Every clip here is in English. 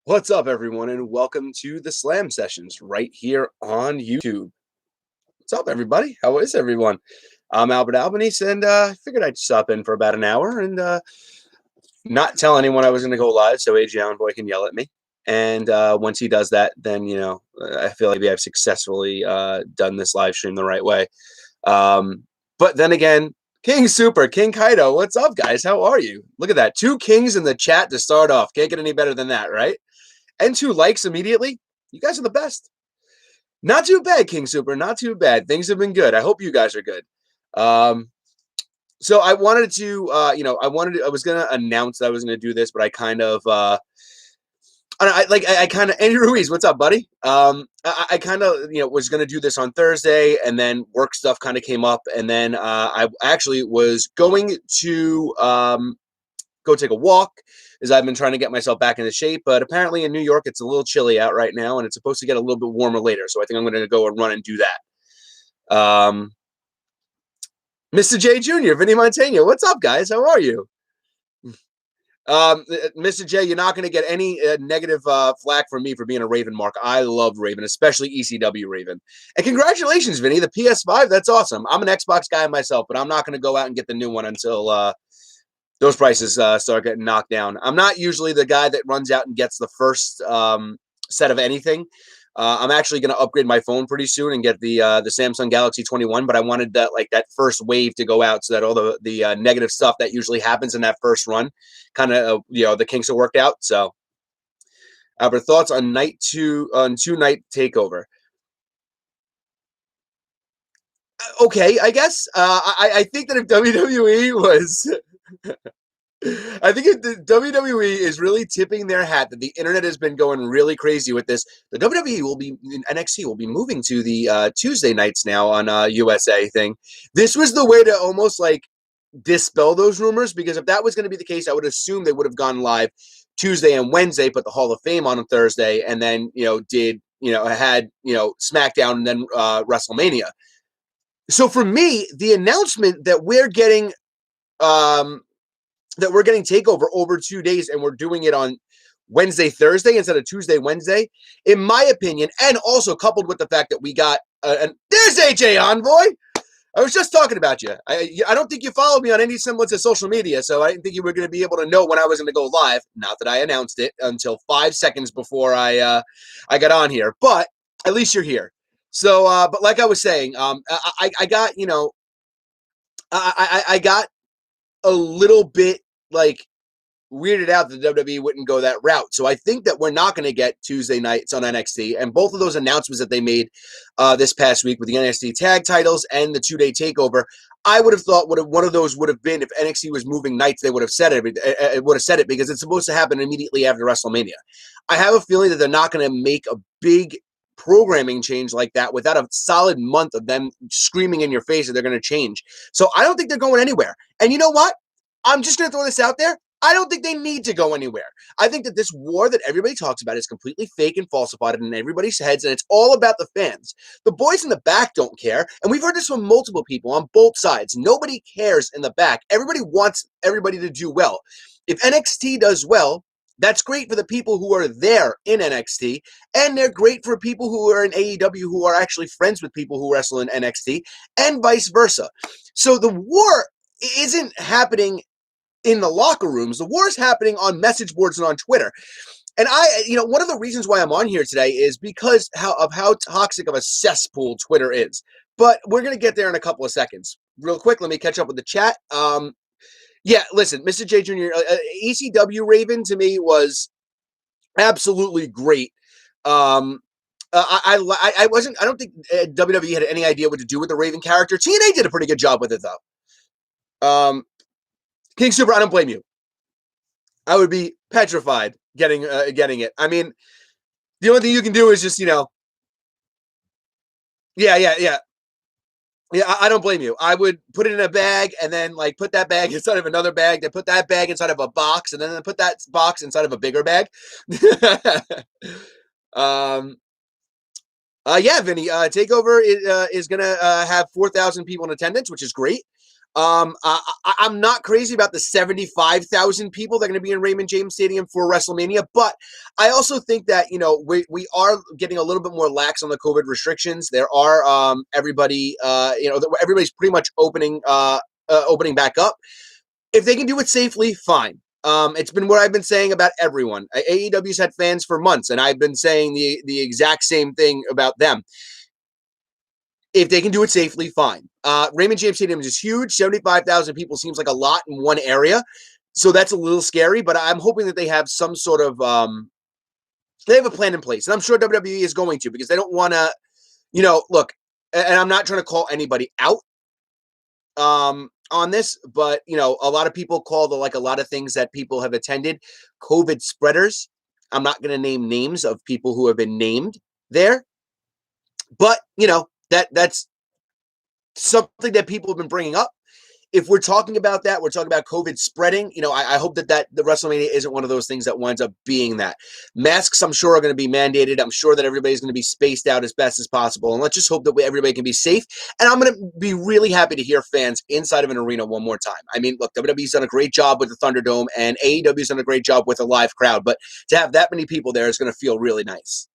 What's up, everyone, and welcome to the Slam Sessions right here on YouTube. What's up, everybody? How is everyone? I'm Albert Albanese, and I figured I'd stop in for about an hour and not tell anyone I was going to go live so AJ Allen Boy can yell at me. And once he does that, then, I feel like maybe I've successfully done this live stream the right way. But then again, King Super, King Kaido, what's up, guys? How are you? Look at that. 2 kings in the chat to start off. Can't get any better than that, right? And 2 likes immediately. You guys are the best. Not too bad, King Super. Not too bad. Things have been good. I hope you guys are good. So I wanted to, I was going to announce that I was going to do this, but I kind of, Andy Ruiz, what's up, buddy? I kind of, was going to do this on Thursday, and then work stuff kind of came up, and then I actually was going to go take a walk, as I've been trying to get myself back into shape. But apparently in New York, it's a little chilly out right now, and it's supposed to get a little bit warmer later. So I think I'm going to go and run and do that. Mr. J Jr., Vinny Montaigne, what's up, guys? How are you? Mr. J, you're not going to get any negative flack from me for being a Raven mark. I love Raven, especially ECW Raven. And congratulations, Vinny, the PS5. That's awesome. I'm an Xbox guy myself, but I'm not going to go out and get the new one until those prices start getting knocked down. I'm not usually the guy that runs out and gets the first set of anything. I'm actually going to upgrade my phone pretty soon and get the Samsung Galaxy 21, but I wanted that first wave to go out so that all the negative stuff that usually happens in that first run kind of the kinks are worked out. So, Albert, thoughts on two-night takeover? Okay, I guess I think that if WWE was I think the WWE is really tipping their hat that the internet has been going really crazy with this. The WWE NXT will be moving to the Tuesday nights now on USA thing. This was the way to almost like dispel those rumors, because if that was going to be the case, I would assume they would have gone live Tuesday and Wednesday, put the Hall of Fame on Thursday, and then had SmackDown and then WrestleMania. So for me, the announcement that we're getting TakeOver over 2 days, and we're doing it on Wednesday, Thursday instead of Tuesday, Wednesday, in my opinion, and also coupled with the fact that we got, there's AJ Envoy. I was just talking about you. I don't think you followed me on any semblance of social media, so I didn't think you were going to be able to know when I was going to go live. Not that I announced it until 5 seconds before I got on here, but at least you're here. So, but like I was saying, I got, I got a little bit weirded out that WWE wouldn't go that route. So I think that we're not going to get Tuesday nights on NXT. And both of those announcements that they made this past week with the NXT tag titles and the 2-day takeover, I would have thought one of those would have been, if NXT was moving nights, they would have said it, because it's supposed to happen immediately after WrestleMania. I have a feeling that they're not going to make a big programming change like that without a solid month of them screaming in your face that they're going to change. So I don't think they're going anywhere. And you know what? I'm just going to throw this out there. I don't think they need to go anywhere. I think that this war that everybody talks about is completely fake and falsified in everybody's heads, and it's all about the fans. The boys in the back don't care, and we've heard this from multiple people on both sides. Nobody cares in the back. Everybody wants everybody to do well. If NXT does well, that's great for the people who are there in NXT, and they're great for people who are in AEW who are actually friends with people who wrestle in NXT, and vice versa. So the war isn't happening in the locker rooms. The war is happening on message boards and on Twitter. And one of the reasons why I'm on here today is because of how toxic of a cesspool Twitter is. But we're going to get there in a couple of seconds. Real quick, let me catch up with the chat. Yeah, listen, Mr. J Jr., ECW Raven to me was absolutely great. I don't think WWE had any idea what to do with the Raven character. TNA did a pretty good job with it, though. King Super, I don't blame you. I would be petrified getting it. I mean, the only thing you can do is just, yeah. I don't blame you. I would put it in a bag and then put that bag inside of another bag, then put that bag inside of a box, and then put that box inside of a bigger bag. Yeah, Vinny, TakeOver is going to have 4,000 people in attendance, which is great. I'm not crazy about the 75,000 people that are going to be in Raymond James Stadium for WrestleMania, but I also think that, we are getting a little bit more lax on the COVID restrictions. There are everybody's pretty much opening back up. If they can do it safely, fine. It's been what I've been saying about everyone. AEW's had fans for months, and I've been saying the exact same thing about them. If they can do it safely, fine. Raymond James Stadium is huge. 75,000 people seems like a lot in one area. So that's a little scary, but I'm hoping that they have some sort of they have a plan in place. And I'm sure WWE is going to, because they don't want to, look, and I'm not trying to call anybody out on this, but a lot of people call a lot of things that people have attended COVID spreaders. I'm not going to name names of people who have been named there, but that's something that people have been bringing up. If we're talking about that, we're talking about COVID spreading. I hope that the WrestleMania isn't one of those things that winds up being that. Masks, I'm sure, are going to be mandated. I'm sure that everybody's going to be spaced out as best as possible. And let's just hope that everybody can be safe. And I'm going to be really happy to hear fans inside of an arena one more time. I mean, look, WWE's done a great job with the Thunderdome, and AEW's done a great job with a live crowd. But to have that many people there is going to feel really nice.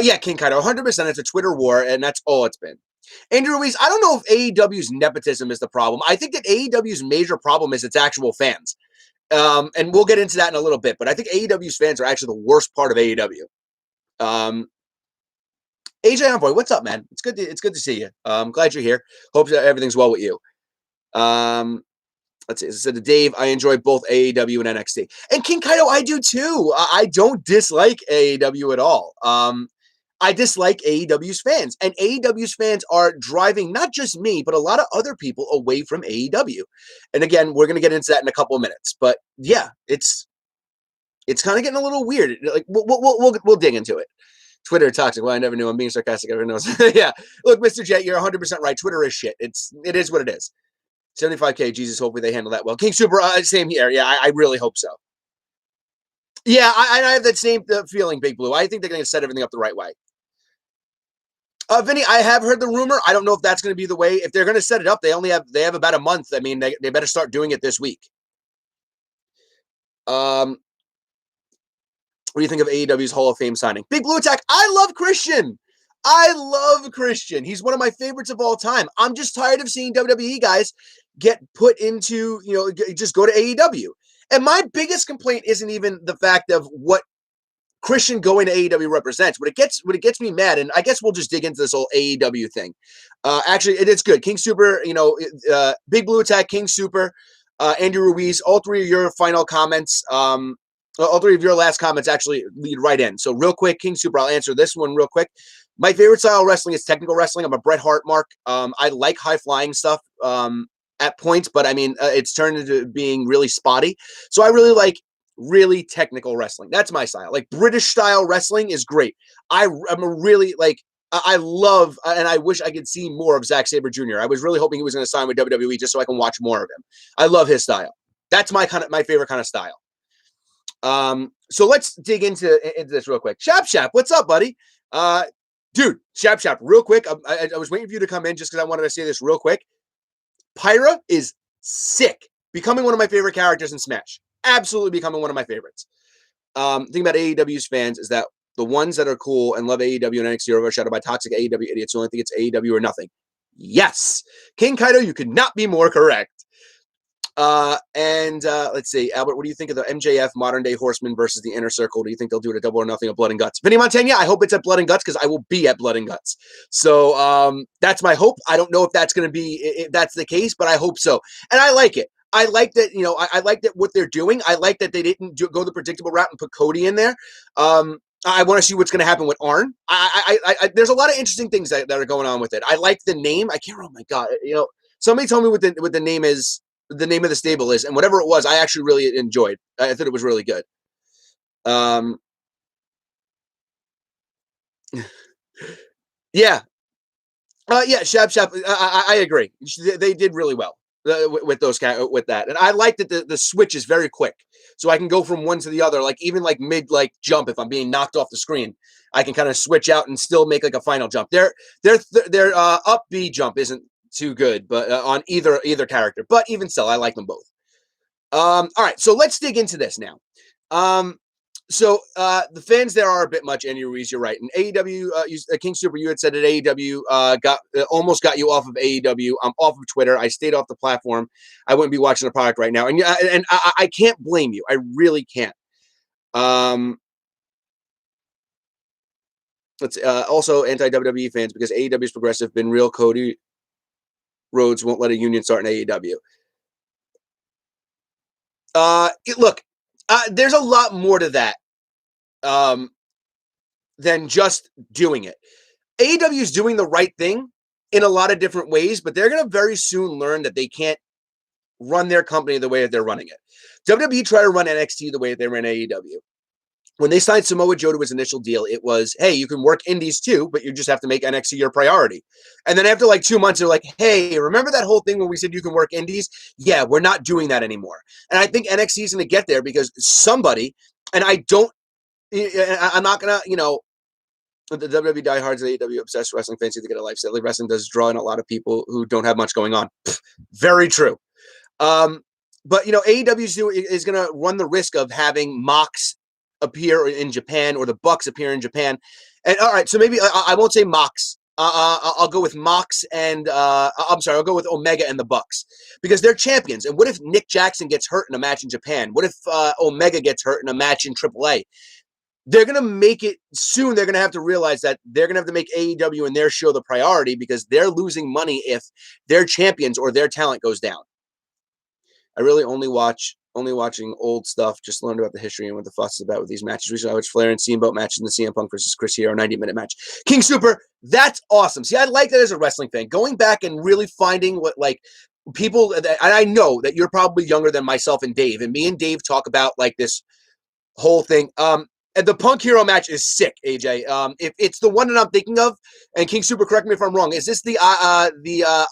Yeah, King Kaido, 100%. It's a Twitter war, and that's all it's been. Andrew Ruiz, I don't know if AEW's nepotism is the problem. I think that AEW's major problem is its actual fans. And we'll get into that in a little bit, but I think AEW's fans are actually the worst part of AEW. AJ Envoy, what's up, man? It's good to see you. I'm glad you're here. Hope that everything's well with you. Let's see. So Dave, I enjoy both AEW and NXT. And King Kaido, I do too. I don't dislike AEW at all. I dislike AEW's fans, and AEW's fans are driving not just me, but a lot of other people away from AEW. And again, we're going to get into that in a couple of minutes. But yeah, it's kind of getting a little weird. Like we'll dig into it. Twitter toxic. Well, I never knew. I'm being sarcastic. Everyone knows. Yeah. Look, Mr. Jet, you're 100% right. Twitter is shit. It is what it is. 75K. Jesus, hopefully they handle that well. King Super, same here. Yeah, I really hope so. Yeah, I have that same feeling, Big Blue. I think they're going to set everything up the right way. Vinny, I have heard the rumor. I don't know if that's going to be the way. If they're going to set it up, they have about a month. I mean, they better start doing it this week. What do you think of AEW's Hall of Fame signing? Big Blue Attack. I love Christian. He's one of my favorites of all time. I'm just tired of seeing WWE guys get put into, just go to AEW. And my biggest complaint isn't even the fact of what Christian going to AEW represents. What it gets me mad, and I guess we'll just dig into this whole AEW thing. Actually, it's good. King Super, Big Blue Attack, King Super, Andy Ruiz, all three of your final comments, all three of your last comments actually lead right in. So real quick, King Super, I'll answer this one real quick. My favorite style of wrestling is technical wrestling. I'm a Bret Hart mark. I like high flying stuff at points, but I mean, it's turned into being really spotty. So I really like really technical wrestling. That's my style. Like British style wrestling is great. I'm a really I love, and I wish I could see more of Zack Sabre Jr. I was really hoping he was going to sign with WWE just so I can watch more of him. I love his style. That's my favorite kind of style. So let's dig into this real quick. Shap, what's up, buddy? Dude, Shap, real quick. I was waiting for you to come in just because I wanted to say this real quick. Pyra is sick. Becoming one of my favorite characters in Smash. Absolutely becoming one of my favorites. The thing about AEW's fans is that the ones that are cool and love AEW and NXT are overshadowed by toxic AEW idiots who only think it's AEW or nothing. Yes. King Kaido, you could not be more correct. Let's see, Albert, what do you think of the MJF Modern Day Horsemen versus the Inner Circle? Do you think they'll do it at Double or Nothing at Blood and Guts? Vinny Montana, I hope it's at Blood and Guts because I will be at Blood and Guts. So that's my hope. I don't know if that's going to be, if that's the case, but I hope so. And I like it. I like that, I like that what they're doing. I like that they didn't go the predictable route and put Cody in there. I want to see what's going to happen with Arn. There's a lot of interesting things that are going on with it. I like the name. I can't remember. Oh my God. Somebody told me what the name is, the name of the stable is, and whatever it was, I actually really enjoyed. I thought it was really good. Yeah. Shap. I agree. They did really well with that, and I like that the switch is very quick, so I can go from one to the other. Like even like mid jump, if I'm being knocked off the screen, I can kind of switch out and still make like a final jump. Their up B jump isn't too good, but on either character. But even still, I like them both. All right, so let's dig into this now. So the fans there are a bit much. Andy Ruiz, you're right. And AEW, King Super, you had said that AEW almost got you off of AEW. I'm off of Twitter. I stayed off the platform. I wouldn't be watching the product right now, and I can't blame you. I really can't. Let's also anti-WWE fans because AEW is progressive. Been real. Cody Rhodes won't let a union start in AEW. Look, there's a lot more to that than just doing it. AEW is doing the right thing in a lot of different ways, but they're going to very soon learn that they can't run their company the way that they're running it. WWE tried to run NXT the way that they ran AEW. When they signed Samoa Joe to his initial deal, it was, hey, you can work indies too, but you just have to make NXT your priority. And then after like 2 months, they're like, hey, remember that whole thing when we said you can work indies? Yeah, we're not doing that anymore. And I think NXT is going to get there because somebody, and I'm not going to, the WWE diehards, the AEW obsessed wrestling fans need to get a lifestyle. Wrestling does draw in a lot of people who don't have much going on. Very true. But, AEW is going to run the risk of having Mox appear in Japan or the Bucks appear in Japan. And all right, so maybe I won't say Mox. I'll go with Mox and I'll go with Omega and the Bucks because they're champions. And what if Nick Jackson gets hurt in a match in Japan? What if Omega gets hurt in a match in AAA? They're going to make it soon. They're going to have to realize that they're going to have to make AEW and their show the priority because they're losing money if their champions or their talent goes down. I really only watching old stuff, just learned about the history and what the fuss is about with these matches. Recently, I watched Flair and Steamboat matches in the CM Punk versus Chris Hero 90-minute match. King Super, that's awesome. See, I like that as a wrestling fan. Going back and really finding what, like, people, and I know that you're probably younger than myself and Dave, and me and Dave talk about, like, this whole thing. And the Punk Hero match is sick, AJ. If it's the one that I'm thinking of, and King Super, correct me if I'm wrong, is this the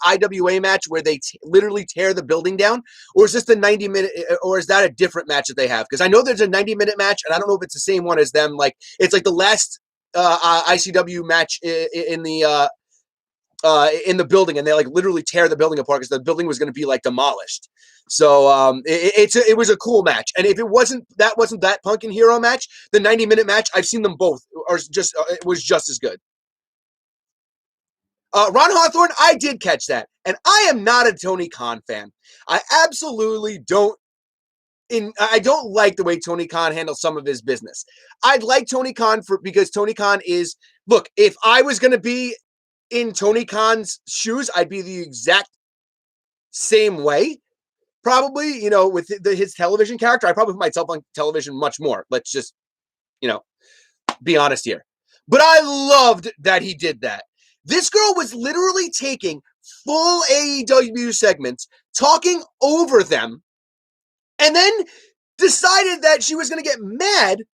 IWA match where they literally tear the building down? Or is this the 90-minute, or is that a different match that they have? Because I know there's a 90-minute match, and I don't know if it's the same one as them. Like, it's like the last ICW match in the building, and they like literally tear the building apart because the building was going to be like demolished. So it was a cool match, and if it wasn't that Punk and Hero match, the 90-minute match, I've seen them both, or just it was just as good. Ron Hawthorne, I did catch that, and I am not a Tony Khan fan. I absolutely don't. I don't like the way Tony Khan handles some of his business. I'd like Tony Khan because Tony Khan is, look, if I was going to be in Tony Khan's shoes, I'd be the exact same way. Probably, with his television character, I probably put myself on television much more. Let's just, be honest here. But I loved that he did that. This girl was literally taking full AEW segments, talking over them, and then decided that she was going to get mad.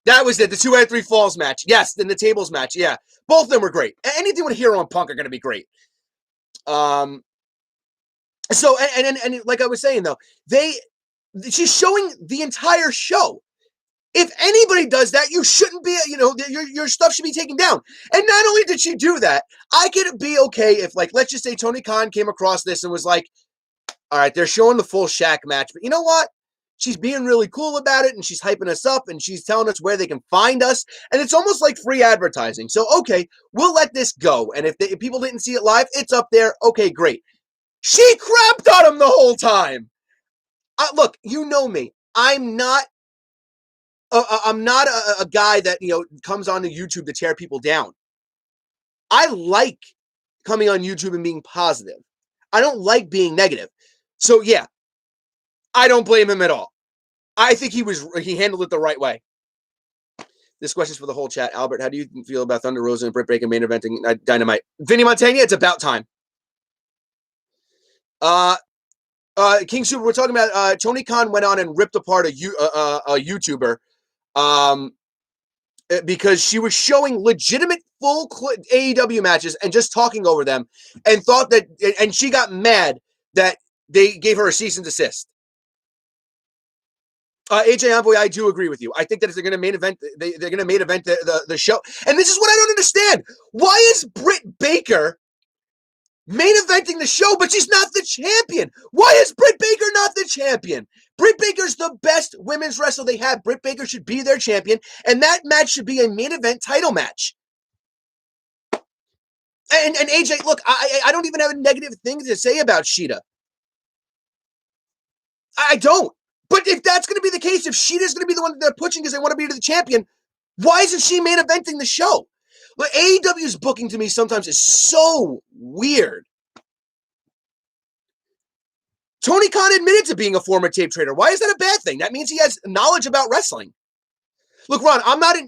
That was it. The 2 out of 3 falls match. Yes, then the tables match. Yeah, both of them were great. Anything with Hero and Punk are going to be great. So, and like I was saying, though, she's showing the entire show. If anybody does that, you shouldn't be, your stuff should be taken down. And not only did she do that, I could be okay if, like, let's just say Tony Khan came across this and was like, all right, they're showing the full Shaq match, but you know what? She's being really cool about it, and she's hyping us up, and she's telling us where they can find us, and it's almost like free advertising. So, okay, we'll let this go, and if people didn't see it live, it's up there. Okay, great. She crapped on him the whole time. Look, you know me. I'm not a guy that, comes onto YouTube to tear people down. I like coming on YouTube and being positive. I don't like being negative. So, yeah, I don't blame him at all. I think he handled it the right way. This question's for the whole chat. Albert, how do you feel about Thunder Rosa and Britt Baker main eventing Dynamite? Vinny Montagna, it's about time. King Super, we're talking about Tony Khan went on and ripped apart a YouTuber because she was showing legitimate full AEW matches and just talking over them, and thought that, and she got mad that they gave her a cease and desist. AJ Envoy, I do agree with you. I think that if they're going to main event, they're going to main event the show. And this is what I don't understand. Why is Britt Baker main eventing the show, but she's not the champion. Why is Britt Baker not the champion? Britt Baker's the best women's wrestler they have. Britt Baker should be their champion, and that match should be a main event title match. And AJ, look, I don't even have a negative thing to say about Shida. I don't. But if that's going to be the case, if Shida's going to be the one that they're pushing because they want to be the champion, why isn't she main eventing the show? Like, AEW's booking to me sometimes is so weird. Tony Khan admitted to being a former tape trader. Why is that a bad thing? That means he has knowledge about wrestling. Look, Ron, I'm not in.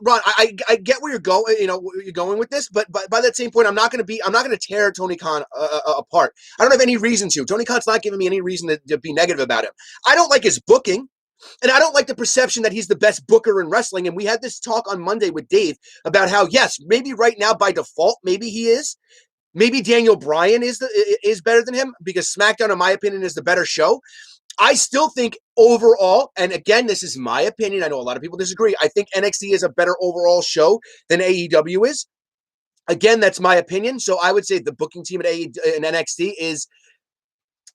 Ron, I get where you're going. You know where you're going with this, but by that same point, I'm not going to tear Tony Khan apart. I don't have any reason to. Tony Khan's not giving me any reason to be negative about him. I don't like his booking, and I don't like the perception that he's the best booker in wrestling. And we had this talk on Monday with Dave about how, yes, maybe right now by default, maybe he is. Maybe Daniel Bryan is better than him because SmackDown, in my opinion, is the better show. I still think overall, and again, this is my opinion. I know a lot of people disagree. I think NXT is a better overall show than AEW is. Again, that's my opinion. So I would say the booking team at NXT is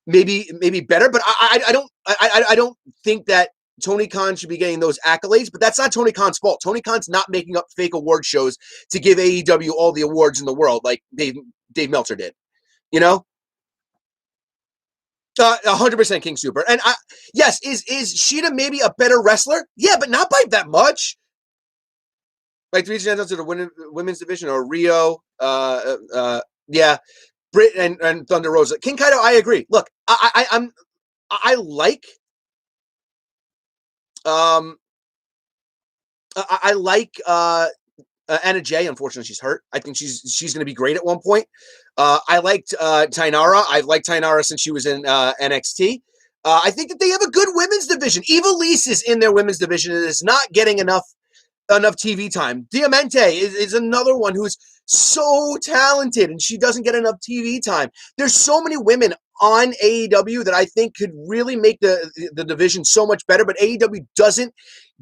maybe better, but I don't think that Tony Khan should be getting those accolades, but that's not Tony Khan's fault. Tony Khan's not making up fake award shows to give AEW all the awards in the world like Dave Meltzer did, you know? 100% King Super. And yes, is Shida maybe a better wrestler? Yeah, but not by that much. Like 3 to the women's division or Rio. Yeah, Britt and Thunder Rosa. King Kaito, I agree. Look, I like Anna Jay. Unfortunately, she's hurt. I think she's going to be great at one point. I liked Tainara. I've liked Tainara since she was in NXT. I think that they have a good women's division. Eva Lise is in their women's division and is not getting enough TV time. Diamante is another one who's so talented and she doesn't get enough TV time. There's so many women on AEW that I think could really make the division so much better, but AEW doesn't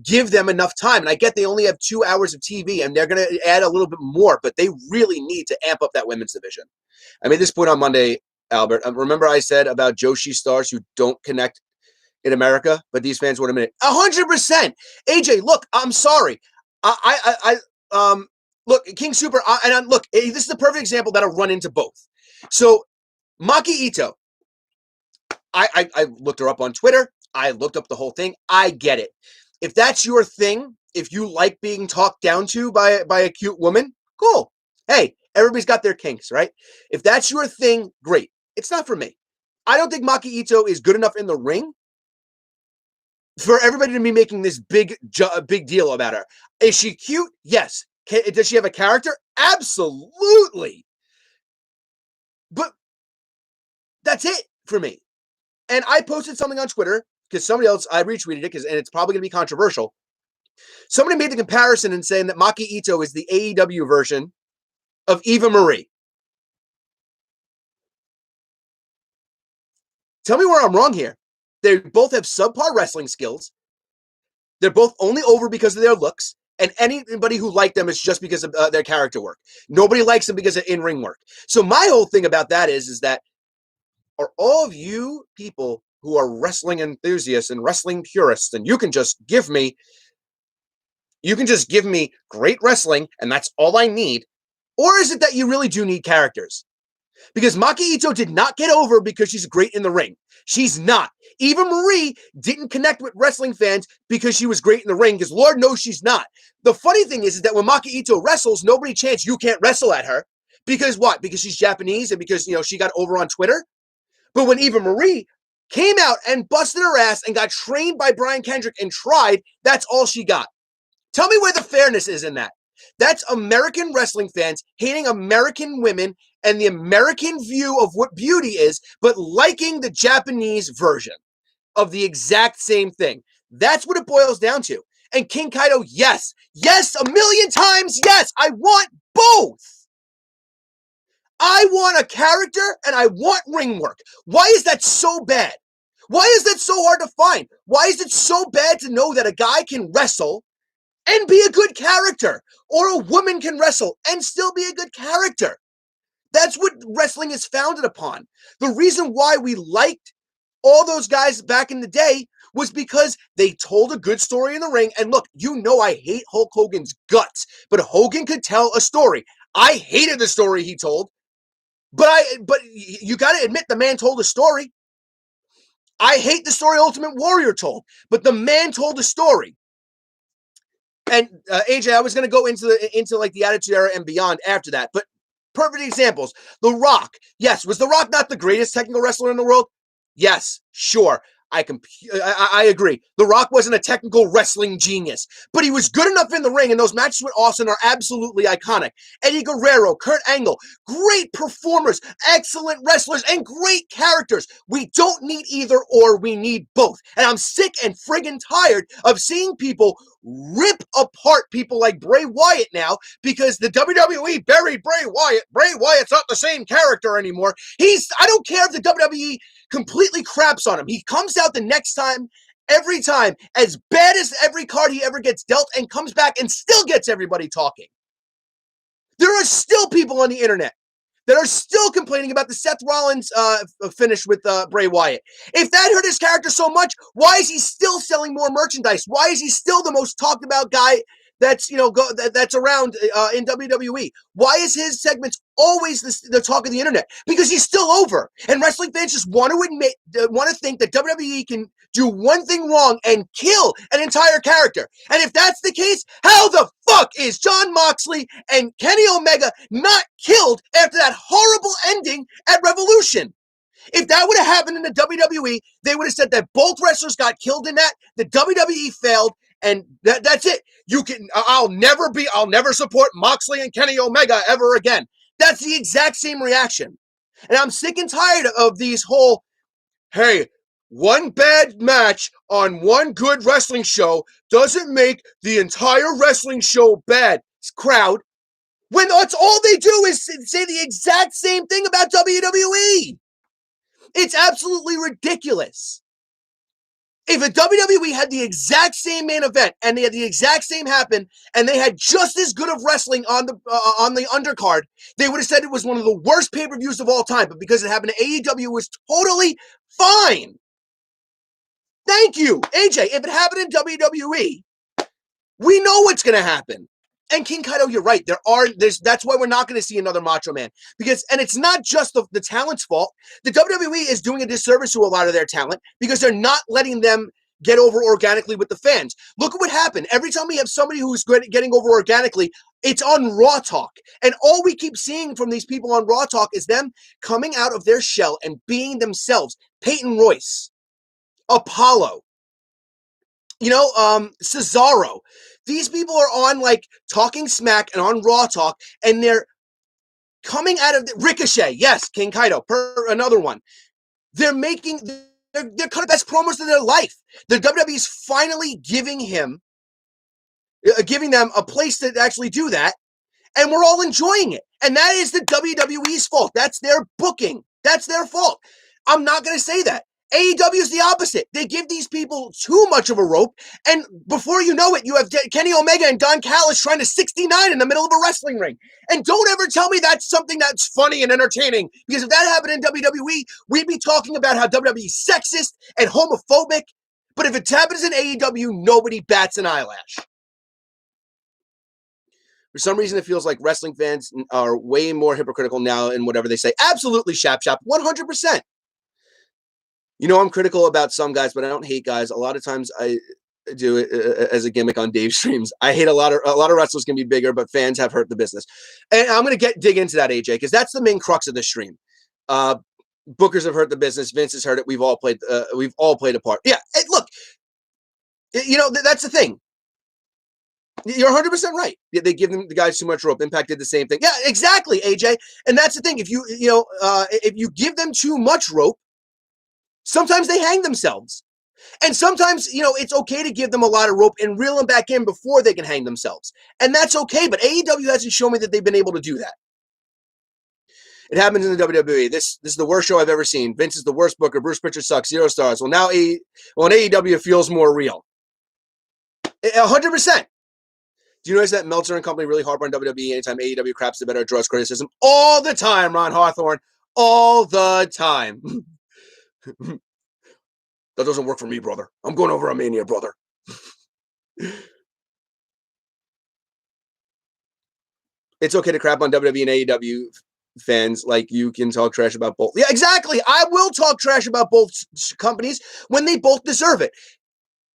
give them enough time. And I get they only have 2 hours of TV and they're going to add a little bit more, but they really need to amp up that women's division. I made this point on Monday, Albert. Remember I said about Joshi stars who don't connect in America, but these fans want a minute. 100%. AJ, look, I'm sorry. Look, King Super, look, this is the perfect example that'll run into both. So Maki Ito, I looked her up on Twitter. I looked up the whole thing. I get it. If that's your thing, if you like being talked down to by a cute woman, cool. Hey, everybody's got their kinks, right? If that's your thing, great. It's not for me. I don't think Maki Ito is good enough in the ring for everybody to be making this big deal about her. Is she cute? Yes. Does she have a character? Absolutely. But that's it for me. And I posted something on Twitter because somebody else, I retweeted it and it's probably going to be controversial. Somebody made the comparison and saying that Maki Ito is the AEW version of Eva Marie. Tell me where I'm wrong here. They both have subpar wrestling skills. They're both only over because of their looks. And anybody who liked them is just because of their character work. Nobody likes them because of in-ring work. So my whole thing about that is that are all of you people who are wrestling enthusiasts and wrestling purists, and you can just give me great wrestling, and that's all I need? Or is it that you really do need characters? Because Maki Ito did not get over because she's great in the ring. She's not. Eva Marie didn't connect with wrestling fans because she was great in the ring, because Lord knows she's not. The funny thing is that when Maki Ito wrestles, nobody chants, you can't wrestle at her. Because what? Because she's Japanese and because, she got over on Twitter? But when Eva Marie came out and busted her ass and got trained by Brian Kendrick and tried, that's all she got. Tell me where the fairness is in that. That's American wrestling fans hating American women and the American view of what beauty is, but liking the Japanese version of the exact same thing. That's what it boils down to. And King Kaito, yes, 1,000,000 times, yes, I want both. I want a character and I want ring work. Why is that so bad? Why is that so hard to find? Why is it so bad to know that a guy can wrestle and be a good character, or a woman can wrestle and still be a good character? That's what wrestling is founded upon. The reason why we liked all those guys back in the day was because they told a good story in the ring. And look, I hate Hulk Hogan's guts, but Hogan could tell a story. I hated the story he told, but you got to admit the man told a story. I hate the story Ultimate Warrior told, but the man told a story. And AJ, I was going to go into like the Attitude Era and beyond after that, but perfect examples. The Rock. Yes, was The Rock not the greatest technical wrestler in the world? Yes, sure. I agree. The Rock wasn't a technical wrestling genius, but he was good enough in the ring, and those matches with Austin are absolutely iconic. Eddie Guerrero, Kurt Angle, great performers, excellent wrestlers, and great characters. We don't need either or, we need both. And I'm sick and friggin' tired of seeing people rip apart people like Bray Wyatt now because the WWE buried Bray Wyatt. Bray Wyatt's not the same character anymore. I don't care if the WWE completely craps on him. He comes out the next time, every time, as bad as every card he ever gets dealt, and comes back and still gets everybody talking. There are still people on the internet that are still complaining about the Seth Rollins finish with Bray Wyatt. If that hurt his character so much, why is he still selling more merchandise? Why is he still the most talked about guy that's that's around in WWE? Why is his segments always the talk of the internet? Because he's still over, and wrestling fans just want to think that WWE can do one thing wrong and kill an entire character. And if that's the case, how the fuck is Jon Moxley and Kenny Omega not killed after that horrible ending at Revolution? If that would have happened in the WWE, they would have said that both wrestlers got killed in that. The WWE failed, and that's it. I'll never support Moxley and Kenny Omega ever again. That's the exact same reaction. And I'm sick and tired of these whole, hey, one bad match on one good wrestling show doesn't make the entire wrestling show bad crowd, when that's all they do is say the exact same thing about WWE. It's absolutely ridiculous. If a WWE had the exact same main event and they had the exact same happen and they had just as good of wrestling on the undercard, they would have said it was one of the worst pay-per-views of all time. But because it happened to AEW, it was totally fine. Thank you, AJ. If it happened in WWE, we know what's going to happen. And King Kaito, you're right. That's why we're not going to see another Macho Man. And it's not just the talent's fault. The WWE is doing a disservice to a lot of their talent because they're not letting them get over organically with the fans. Look at what happened. Every time we have somebody who's getting over organically, it's on Raw Talk. And all we keep seeing from these people on Raw Talk is them coming out of their shell and being themselves. Peyton Royce, Apollo, Cesaro. These people are on Talking Smack and on Raw Talk, and they're coming out of Ricochet. Yes, King Kaito, another one. They're kind of best promos of their life. The WWE is finally giving them a place to actually do that, and we're all enjoying it. And that is the WWE's fault. That's their booking. That's their fault. I'm not going to say that. AEW is the opposite. They give these people too much of a rope, and before you know it, you have Kenny Omega and Don Callis trying to 69 in the middle of a wrestling ring. And don't ever tell me that's something that's funny and entertaining, because if that happened in WWE, we'd be talking about how WWE is sexist and homophobic. But if it happens in AEW, nobody bats an eyelash. For some reason, it feels like wrestling fans are way more hypocritical now in whatever they say. Absolutely, Shap, 100%. I'm critical about some guys, but I don't hate guys. A lot of times I do it as a gimmick on Dave's streams. I hate a lot of wrestlers can be bigger, but fans have hurt the business. And I'm going to dig into that, AJ, because that's the main crux of the stream. Bookers have hurt the business. Vince has hurt it. We've all played a part. Yeah, look, that's the thing. You're 100% right. They give the guys too much rope. Impact did the same thing. Yeah, exactly, AJ. And that's the thing. If you give them too much rope, sometimes they hang themselves. And sometimes, it's okay to give them a lot of rope and reel them back in before they can hang themselves. And that's okay, but AEW hasn't shown me that they've been able to do that. It happens in the WWE. This is the worst show I've ever seen. Vince is the worst booker. Bruce Pritchard sucks. 0 stars. Well, now in AEW, it feels more real. 100%. Do you notice that Meltzer and company really harp on WWE anytime AEW craps the better draws criticism? All the time, Ron Hawthorne. All the time. That doesn't work for me, brother. I'm going over a Mania, brother. It's okay to crap on WWE and AEW fans. Like, you can talk trash about both. Yeah, exactly. I will talk trash about both companies when they both deserve it.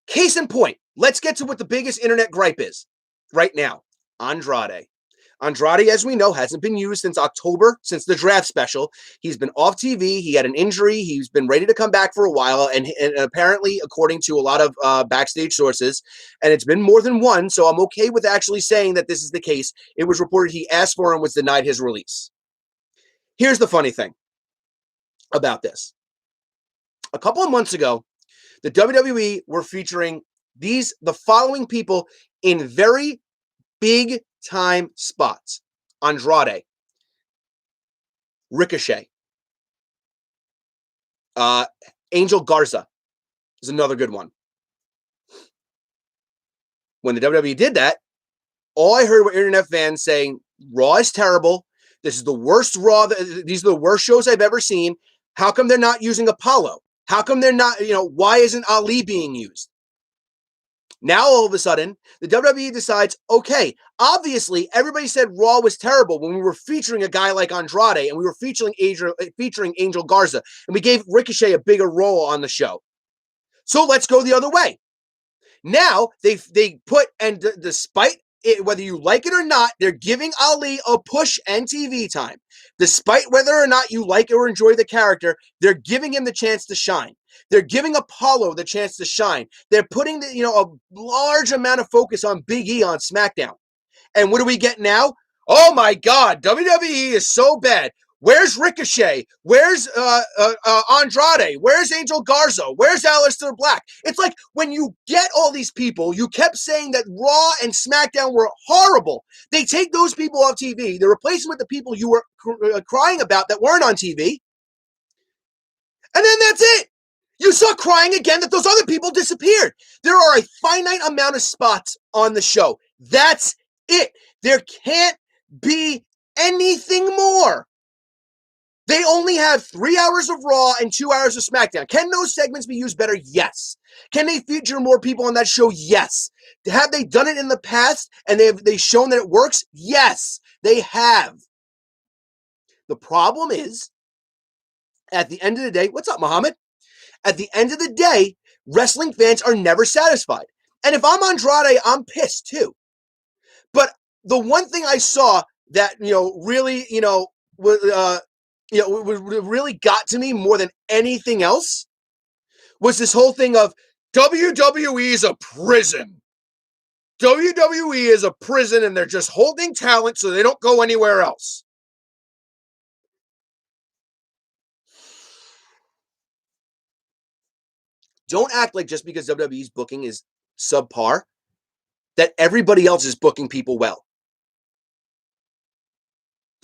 Case in point, let's get to what the biggest internet gripe is right now. Andrade. Andrade, as we know, hasn't been used since October, since the draft special. He's been off TV. He had an injury. He's been ready to come back for a while. And apparently, according to a lot of backstage sources, and it's been more than one, so I'm okay with actually saying that this is the case, it was reported he asked for and was denied his release. Here's the funny thing about this. A couple of months ago, the WWE were featuring the following people in very big time spots. Andrade, Ricochet, Angel Garza is another good one. When the WWE did that, all I heard were internet fans saying, Raw is terrible. This is the worst Raw. These are the worst shows I've ever seen. How come they're not using Apollo? How come they're not, why isn't Ali being used? Now, all of a sudden, the WWE decides, okay, obviously, everybody said Raw was terrible when we were featuring a guy like Andrade and we were featuring Angel Garza, and we gave Ricochet a bigger role on the show. So let's go the other way. Now, they put, and despite it, whether you like it or not, they're giving Ali a push and TV time. Despite whether or not you like or enjoy the character, they're giving him the chance to shine. They're giving Apollo the chance to shine. They're putting a large amount of focus on Big E on SmackDown. And what do we get now? Oh my God, WWE is so bad. Where's Ricochet? Where's Andrade? Where's Angel Garza? Where's Aleister Black? It's like when you get all these people, you kept saying that Raw and SmackDown were horrible. They take those people off TV. They replace them with the people you were crying about that weren't on TV. And then that's it. You saw crying again that those other people disappeared. There are a finite amount of spots on the show. That's it. There can't be anything more. They only have 3 hours of Raw and 2 hours of SmackDown. Can those segments be used better? Yes. Can they feature more people on that show? Yes. Have they done it in the past and they've shown that it works? Yes, they have. The problem is, at the end of the day, what's up, Muhammad? At the end of the day, wrestling fans are never satisfied. And if I'm Andrade, I'm pissed too. But the one thing I saw that, really, really got to me more than anything else was this whole thing of WWE is a prison. WWE is a prison and they're just holding talent so they don't go anywhere else. Don't act like just because WWE's booking is subpar, that everybody else is booking people well.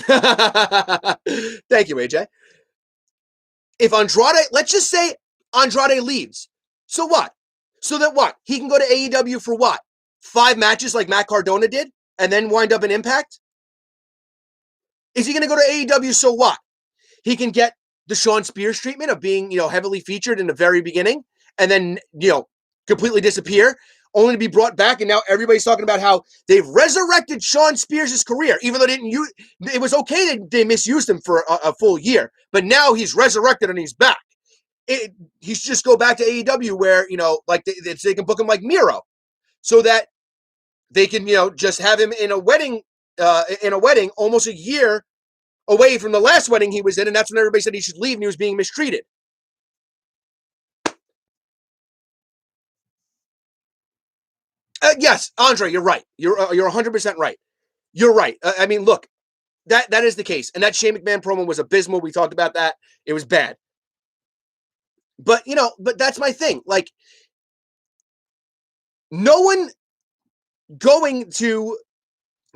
Thank you, AJ. If Andrade, let's just say Andrade leaves. So what? So that what? He can go to AEW for what? 5 matches like Matt Cardona did and then wind up in Impact? Is he going to go to AEW so what? He can get the Shawn Spears treatment of being, heavily featured in the very beginning and then, completely disappear, only to be brought back. And now everybody's talking about how they've resurrected Shawn Spears' career, even though it was okay that they misused him for a full year. But now he's resurrected and he's back. He should just go back to AEW where, they can book him like Miro so that they can, just have him in a wedding almost a year away from the last wedding he was in. And that's when everybody said he should leave and he was being mistreated. Yes, Andre, you're right. You're 100% right. You're right. I mean, look, that is the case. And that Shane McMahon promo was abysmal. We talked about that. It was bad. But, but that's my thing. Like, no one going to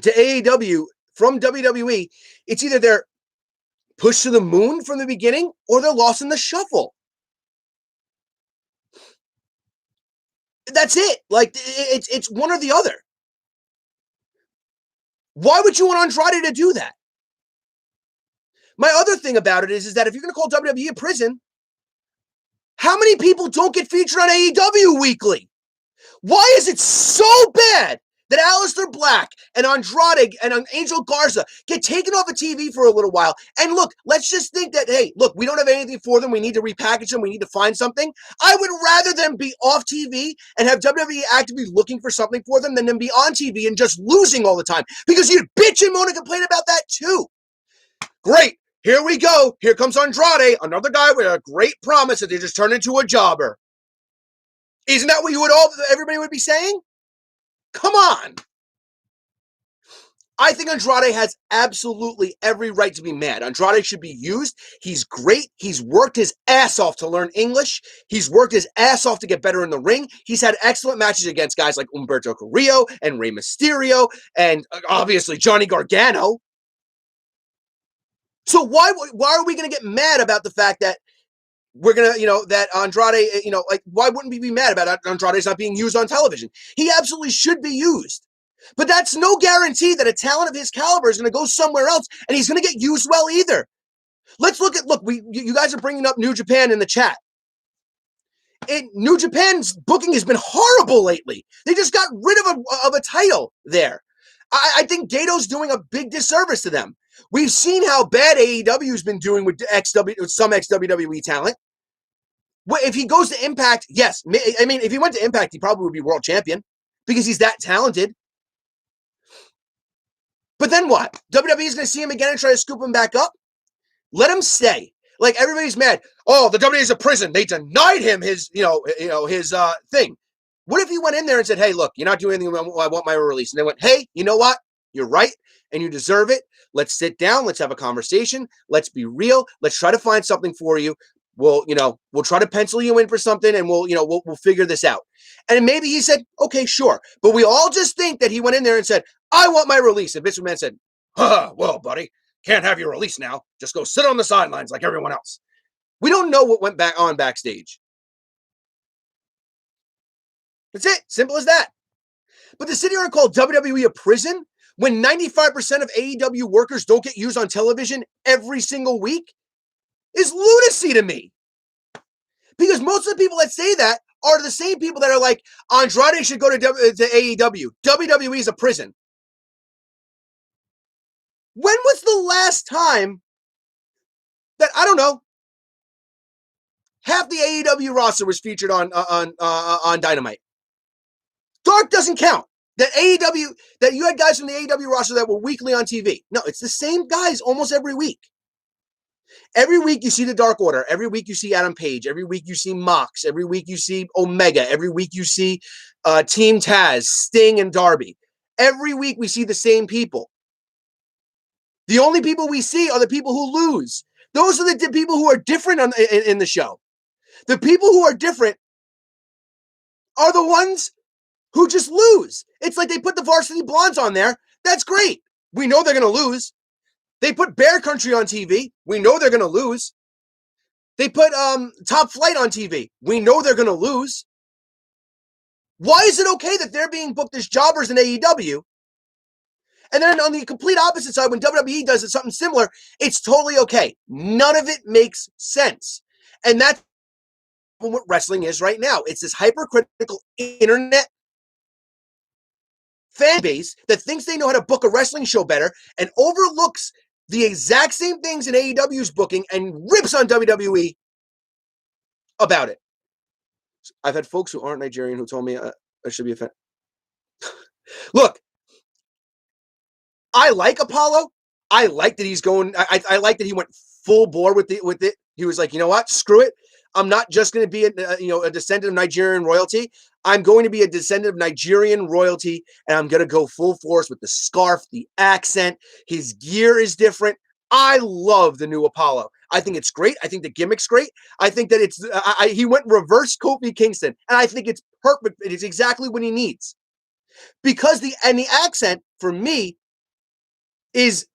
AEW from WWE, it's either they're pushed to the moon from the beginning or they're lost in the shuffle. That's it. Like, it's one or the other. Why would you want Andrade to do that? My other thing about it is that if you're going to call WWE a prison, how many people don't get featured on AEW weekly? Why is it so bad that Aleister Black and Andrade and Angel Garza get taken off of TV for a little while? And look, let's just think that, hey, look, we don't have anything for them. We need to repackage them. We need to find something. I would rather them be off TV and have WWE actively looking for something for them than them be on TV and just losing all the time. Because you'd bitch and moan and complain about that too. Great. Here we go. Here comes Andrade, another guy with a great promise that they just turned into a jobber. Isn't that what everybody would be saying? Come on. I think Andrade has absolutely every right to be mad. Andrade should be used. He's great. He's worked his ass off to learn English. He's worked his ass off to get better in the ring. He's had excellent matches against guys like Humberto Carrillo and Rey Mysterio and obviously Johnny Gargano. So why are we going to get mad about the fact that we're going to, that Andrade, why wouldn't we be mad about Andrade's not being used on television? He absolutely should be used. But that's no guarantee that a talent of his caliber is going to go somewhere else and he's going to get used well either. Let's look, you guys are bringing up New Japan in the chat. New Japan's booking has been horrible lately. They just got rid of a title there. I think Gato's doing a big disservice to them. We've seen how bad AEW's been doing with some ex-WWE talent. If he goes to Impact, yes. I mean, if he went to Impact, he probably would be world champion because he's that talented. But then what? WWE is going to see him again and try to scoop him back up? Let him stay. Like, everybody's mad. Oh, the WWE is a prison. They denied him his thing. What if he went in there and said, hey, look, you're not doing anything. I want my release. And they went, hey, you know what? You're right, and you deserve it. Let's sit down. Let's have a conversation. Let's be real. Let's try to find something for you. We'll try to pencil you in for something, and we'll figure this out. And maybe he said, okay, sure. But we all just think that he went in there and said, I want my release. And Vince McMahon said, well, buddy, can't have your release now. Just go sit on the sidelines like everyone else. We don't know what went backstage. That's it. Simple as that. But to sit here and call WWE a prison when 95% of AEW workers don't get used on television every single week is lunacy to me. Because most of the people that say that are the same people that are like, Andrade should go to AEW. WWE is a prison. When was the last time that, I don't know, half the AEW roster was featured on Dynamite? Dark doesn't count. That you had guys from the AEW roster that were weekly on TV. No, it's the same guys almost every week. Every week you see the Dark Order. Every week you see Adam Page. Every week you see Mox. Every week you see Omega. Every week you see Team Taz, Sting, and Darby. Every week we see the same people. The only people we see are the people who lose. Those are the people who are different in the show. The people who are different are the ones who just lose. It's like they put the Varsity Blondes on there. That's great. We know they're going to lose. They put Bear Country on TV. We know they're going to lose. They put Top Flight on TV. We know they're going to lose. Why is it okay that they're being booked as jobbers in AEW? And then on the complete opposite side, when WWE does something similar, it's totally okay. None of it makes sense. And that's what wrestling is right now. It's this hypercritical internet fan base that thinks they know how to book a wrestling show better and overlooks the exact same things in AEW's booking and rips on WWE about it. I've had folks who aren't Nigerian who told me I should be a fan. Look, I like Apollo. I like that he's going. I like that he went full bore with it. He was like, you know what? Screw it. I'm not just going to be a descendant of Nigerian royalty. I'm going to be a descendant of Nigerian royalty, and I'm going to go full force with the scarf, the accent. His gear is different. I love the new Apollo. I think it's great. I think the gimmick's great. I think that he went reverse Kofi Kingston, and I think it's perfect. It is exactly what he needs. Because the accent, for me, is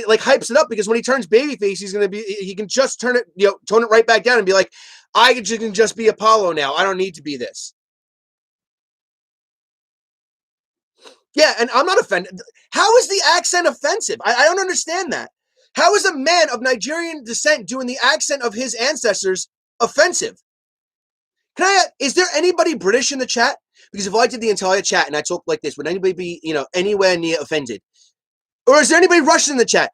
like hypes it up, because when he turns babyface, he can just tone it right back down and be like, I can just be Apollo now. I don't need to be this. Yeah, and I'm not offended. How is the accent offensive? I don't understand that. How is a man of Nigerian descent doing the accent of his ancestors offensive? Is there anybody British in the chat? Because if I did the entire chat and I talked like this, would anybody be, anywhere near offended? Or is there anybody Russian in the chat?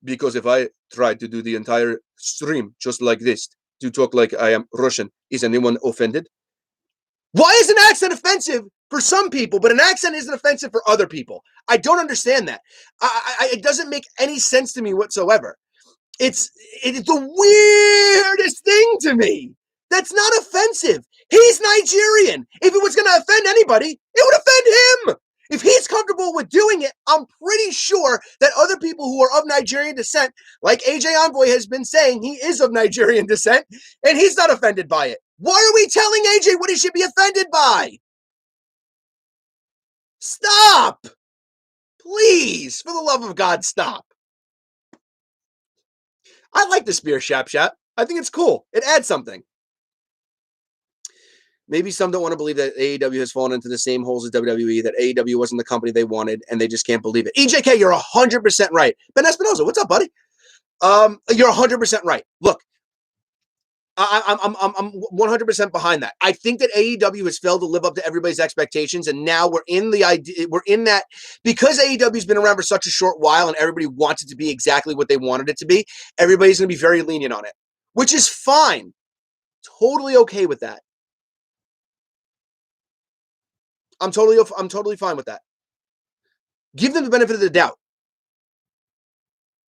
Because if I tried to do the entire stream just like this, to talk like I am Russian, is anyone offended? Why is an accent offensive for some people, but an accent isn't offensive for other people? I don't understand that. It doesn't make any sense to me whatsoever. It's the weirdest thing to me. That's not offensive. He's Nigerian. If it was going to offend anybody, it would offend him. If he's comfortable with doing it, I'm pretty sure that other people who are of Nigerian descent, like AJ Envoy has been saying, he is of Nigerian descent, and he's not offended by it. Why are we telling AJ what he should be offended by? Stop! Please, for the love of God, stop. I like the Spear Shap Shap. I think it's cool. It adds something. Maybe some don't want to believe that AEW has fallen into the same holes as WWE, that AEW wasn't the company they wanted, and they just can't believe it. EJK, you're 100% right. Ben Espinoza, what's up, buddy? You're 100% right. Look, I'm 100% behind that. I think that AEW has failed to live up to everybody's expectations, and now we're in that because AEW's been around for such a short while, and everybody wants it to be exactly what they wanted it to be. Everybody's going to be very lenient on it, which is fine. Totally okay with that. I'm totally fine with that. Give them the benefit of the doubt.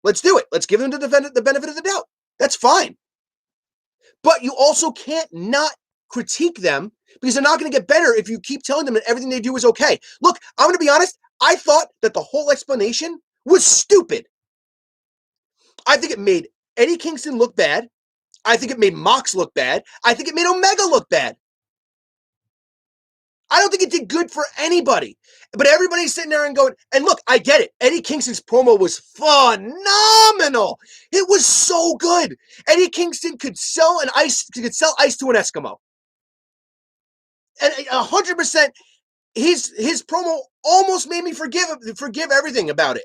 Let's do it. Let's give them the benefit of the doubt. That's fine. But you also can't not critique them because they're not going to get better if you keep telling them that everything they do is okay. Look, I'm going to be honest. I thought that the whole explanation was stupid. I think it made Eddie Kingston look bad. I think it made Mox look bad. I think it made Omega look bad. I don't think it did good for anybody. But everybody's sitting there and going, and look, I get it. Eddie Kingston's promo was phenomenal. It was so good. Eddie Kingston could sell ice to an Eskimo. And 100%, his promo almost made me forgive everything about it.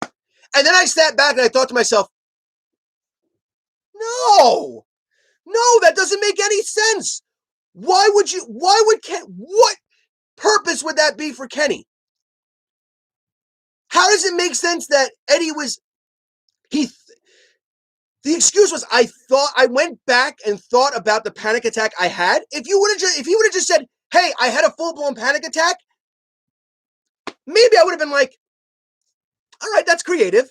And then I sat back and I thought to myself, no, that doesn't make any sense. What purpose would that be for Kenny? How does it make sense that Eddie was, the excuse was, I went back and thought about the panic attack I had. If he would have just said, hey, I had a full-blown panic attack, maybe I would have been like, all right, that's creative.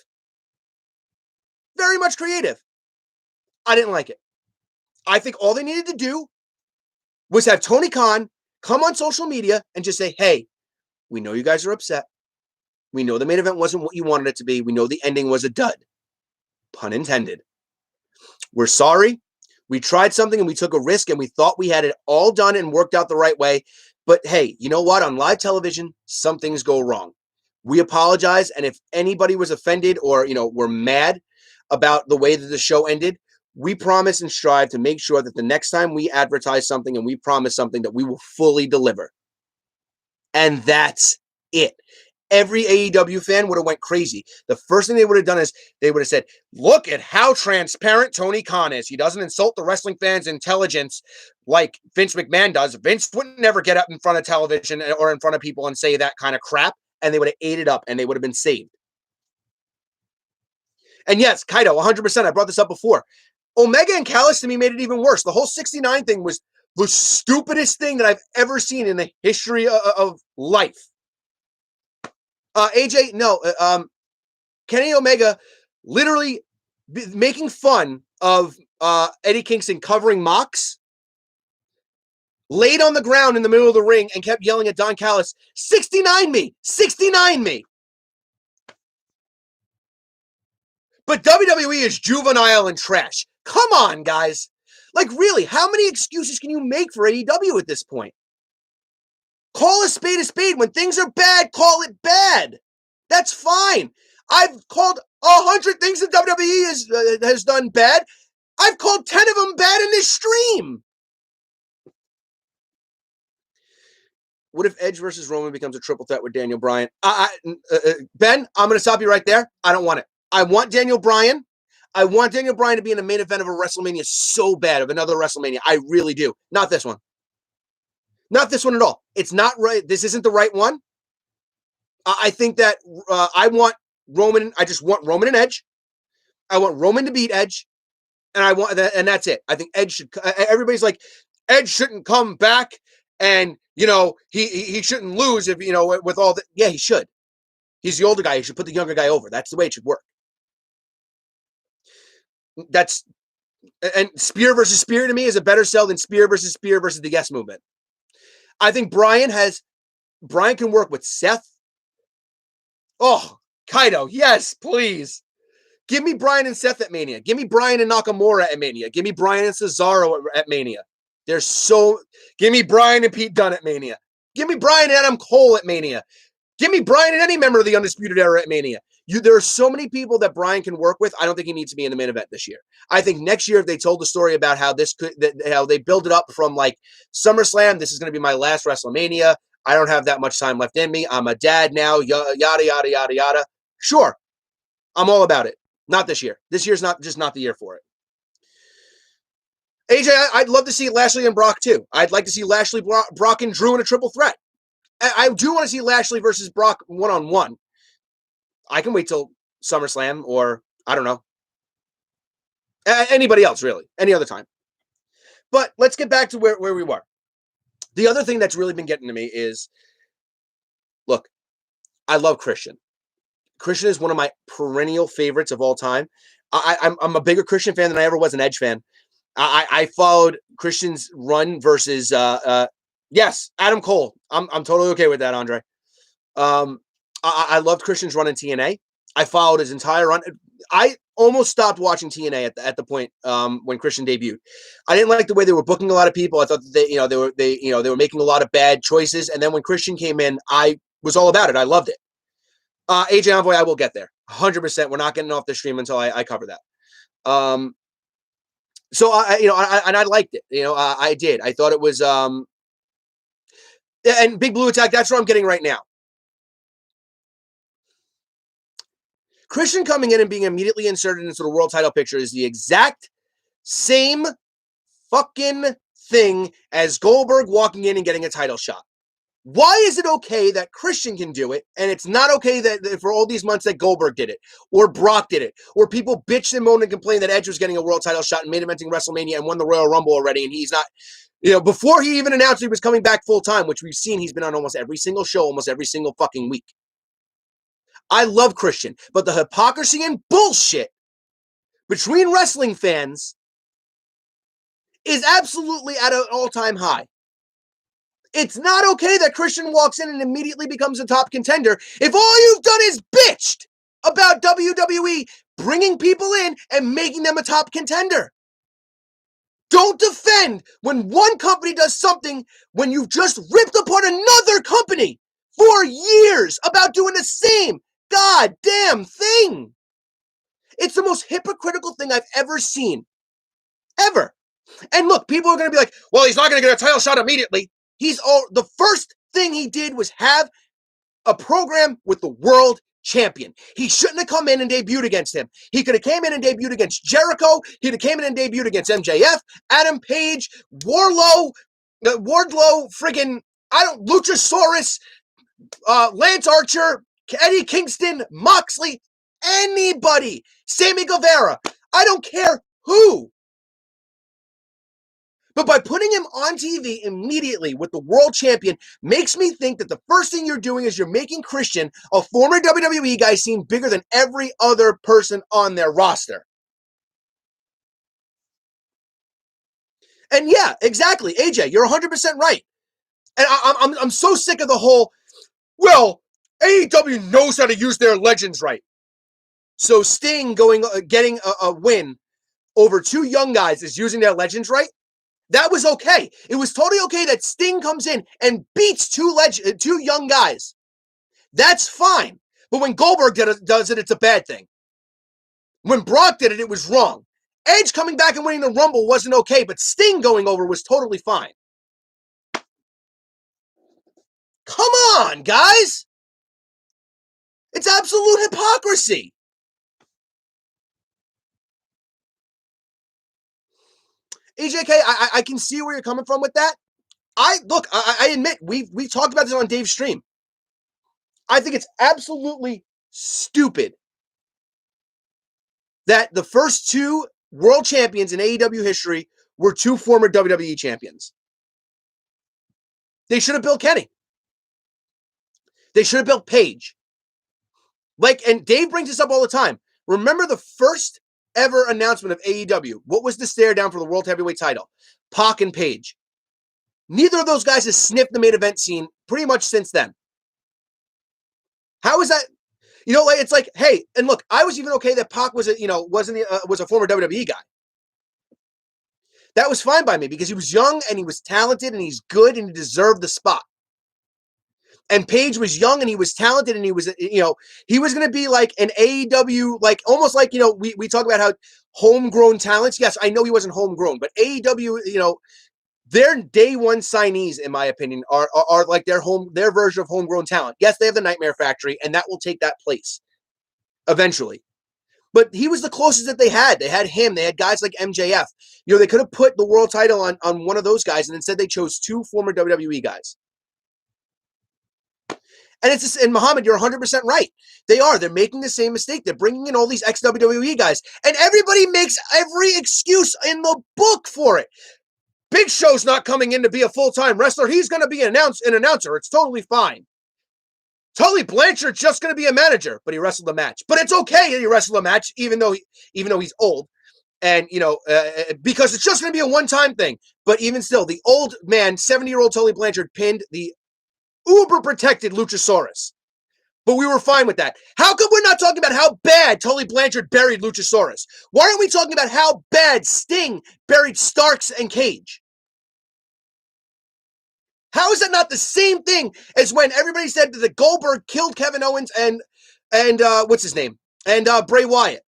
Very much creative. I didn't like it. I think all they needed to do was have Tony Khan come on social media and just say, hey, we know you guys are upset. We know the main event wasn't what you wanted it to be. We know the ending was a dud. Pun intended. We're sorry. We tried something and we took a risk and we thought we had it all done and worked out the right way. But hey, you know what? On live television, some things go wrong. We apologize. And if anybody was offended or, were mad about the way that the show ended, we promise and strive to make sure that the next time we advertise something and we promise something that we will fully deliver. And that's it. Every AEW fan would have went crazy. The first thing they would have done is they would have said, look at how transparent Tony Khan is. He doesn't insult the wrestling fans' intelligence like Vince McMahon does. Vince would never get up in front of television or in front of people and say that kind of crap, and they would have ate it up and they would have been saved. And yes, Kaido, 100%. I brought this up before. Omega and Callis to me made it even worse. The whole 69 thing was the stupidest thing that I've ever seen in the history of life. AJ, no, Kenny Omega literally making fun of Eddie Kingston covering Mox, laid on the ground in the middle of the ring and kept yelling at Don Callis, 69 me, 69 me. But WWE is juvenile and trash. Come on, guys. Like, really, how many excuses can you make for AEW at this point? Call a spade a spade. When things are bad, call it bad. That's fine. I've called 100 things that WWE has done bad. I've called 10 of them bad in this stream. What if Edge versus Roman becomes a triple threat with Daniel Bryan? Ben, I'm going to stop you right there. I don't want it. I want Daniel Bryan. I want Daniel Bryan to be in the main event of a WrestleMania so bad, of another WrestleMania. I really do. Not this one. Not this one at all. It's not right. This isn't the right one. I think that I want Roman. I just want Roman and Edge. I want Roman to beat Edge. And that's it. I think Edge should. Everybody's like, Edge shouldn't come back, and he shouldn't lose if with all the. Yeah, he should. He's the older guy. He should put the younger guy over. That's the way it should work. And Spear versus Spear to me is a better sell than Spear versus the Yes Movement. I think Bryan can work with Seth. Oh, Kaido, yes, please. Give me Bryan and Seth at Mania. Give me Bryan and Nakamura at Mania. Give me Bryan and Cesaro at Mania. Give me Bryan and Pete Dunne at Mania. Give me Bryan and Adam Cole at Mania. Give me Bryan and any member of the Undisputed Era at Mania. There are so many people that Bryan can work with. I don't think he needs to be in the main event this year. I think next year, if they told the story about how they build it up from like SummerSlam, this is going to be my last WrestleMania. I don't have that much time left in me. I'm a dad now. Yada yada yada yada. Sure, I'm all about it. Not this year. This year's not the year for it. AJ, I'd love to see Lashley and Brock too. I'd like to see Lashley, Brock, and Drew in a triple threat. I do want to see Lashley versus Brock one-on-one. I can wait till SummerSlam or, I don't know, anybody else, really, any other time. But let's get back to where we were. The other thing that's really been getting to me is, look, I love Christian. Christian is one of my perennial favorites of all time. I'm a bigger Christian fan than I ever was an Edge fan. I followed Christian's run versus, yes, Adam Cole. I'm totally okay with that, Andre. I loved Christian's run in TNA. I followed his entire run. I almost stopped watching TNA at the point when Christian debuted. I didn't like the way they were booking a lot of people. I thought that they were making a lot of bad choices. And then when Christian came in, I was all about it. I loved it. AJ Envoy, I will get there 100%. We're not getting off the stream until I cover that. So I liked it. I did. I thought it was and Big Blue Attack. That's what I'm getting right now. Christian coming in and being immediately inserted into the world title picture is the exact same fucking thing as Goldberg walking in and getting a title shot. Why is it okay that Christian can do it, and it's not okay that for all these months that Goldberg did it, or Brock did it, or people bitched and moaned and complained that Edge was getting a world title shot and main eventing WrestleMania and won the Royal Rumble already, and he's not, before he even announced he was coming back full time, which we've seen he's been on almost every single show, almost every single fucking week. I love Christian, but the hypocrisy and bullshit between wrestling fans is absolutely at an all-time high. It's not okay that Christian walks in and immediately becomes a top contender if all you've done is bitched about WWE bringing people in and making them a top contender. Don't defend when one company does something when you've just ripped apart another company for years about doing the same goddamn thing. It's the most hypocritical thing I've ever seen. Ever. And look, people are going to be like, well, he's not going to get a title shot immediately. The first thing he did was have a program with the world champion. He shouldn't have come in and debuted against him. He could have came in and debuted against Jericho. He'd have came in and debuted against MJF, Adam Page, Wardlow, friggin' Luchasaurus, Lance Archer, Eddie Kingston, Moxley, anybody, Sammy Guevara. I don't care who. But by putting him on TV immediately with the world champion makes me think that the first thing you're doing is you're making Christian, a former WWE guy, seem bigger than every other person on their roster. And yeah, exactly. AJ, you're 100% right. And I'm so sick of the whole, well, AEW knows how to use their legends right. So Sting getting a win over two young guys is using their legends right. That was okay. It was totally okay that Sting comes in and beats two young guys. That's fine. But when Goldberg does it, it's a bad thing. When Brock did it, it was wrong. Edge coming back and winning the Rumble wasn't okay, but Sting going over was totally fine. Come on, guys. It's absolute hypocrisy. EJK, I can see where you're coming from with that. I admit we've talked about this on Dave's stream. I think it's absolutely stupid that the first two world champions in AEW history were two former WWE champions. They should have built Kenny. They should have built Paige. And Dave brings this up all the time. Remember the first ever announcement of AEW? What was the stare down for the World Heavyweight title? Pac and Paige. Neither of those guys has sniffed the main event scene pretty much since then. How is that? It's like, hey, and look, I was even okay that Pac was a former WWE guy. That was fine by me because he was young and he was talented and he's good and he deserved the spot. And Paige was young and he was talented and he was going to be like an AEW, like almost like, we talk about how homegrown talents. Yes, I know he wasn't homegrown, but AEW, their day one signees, in my opinion, are like their version of homegrown talent. Yes, they have the Nightmare Factory and that will take that place eventually. But he was the closest that they had. They had him. They had guys like MJF. They could have put the world title on one of those guys, and instead they chose two former WWE guys. And Muhammad, you're 100% right. They are. They're making the same mistake. They're bringing in all these ex-WWE guys, and everybody makes every excuse in the book for it. Big Show's not coming in to be a full-time wrestler. He's going to be an announcer. It's totally fine. Tully Blanchard's just going to be a manager, but he wrestled a match. But it's okay that he wrestled a match, even though he's old, and because it's just going to be a one-time thing. But even still, the old man, 70-year-old Tully Blanchard pinned the uber-protected Luchasaurus. But we were fine with that. How come we're not talking about how bad Tully Blanchard buried Luchasaurus? Why aren't we talking about how bad Sting buried Starks and Cage? How is that not the same thing as when everybody said that Goldberg killed Kevin Owens and what's his name? And Bray Wyatt.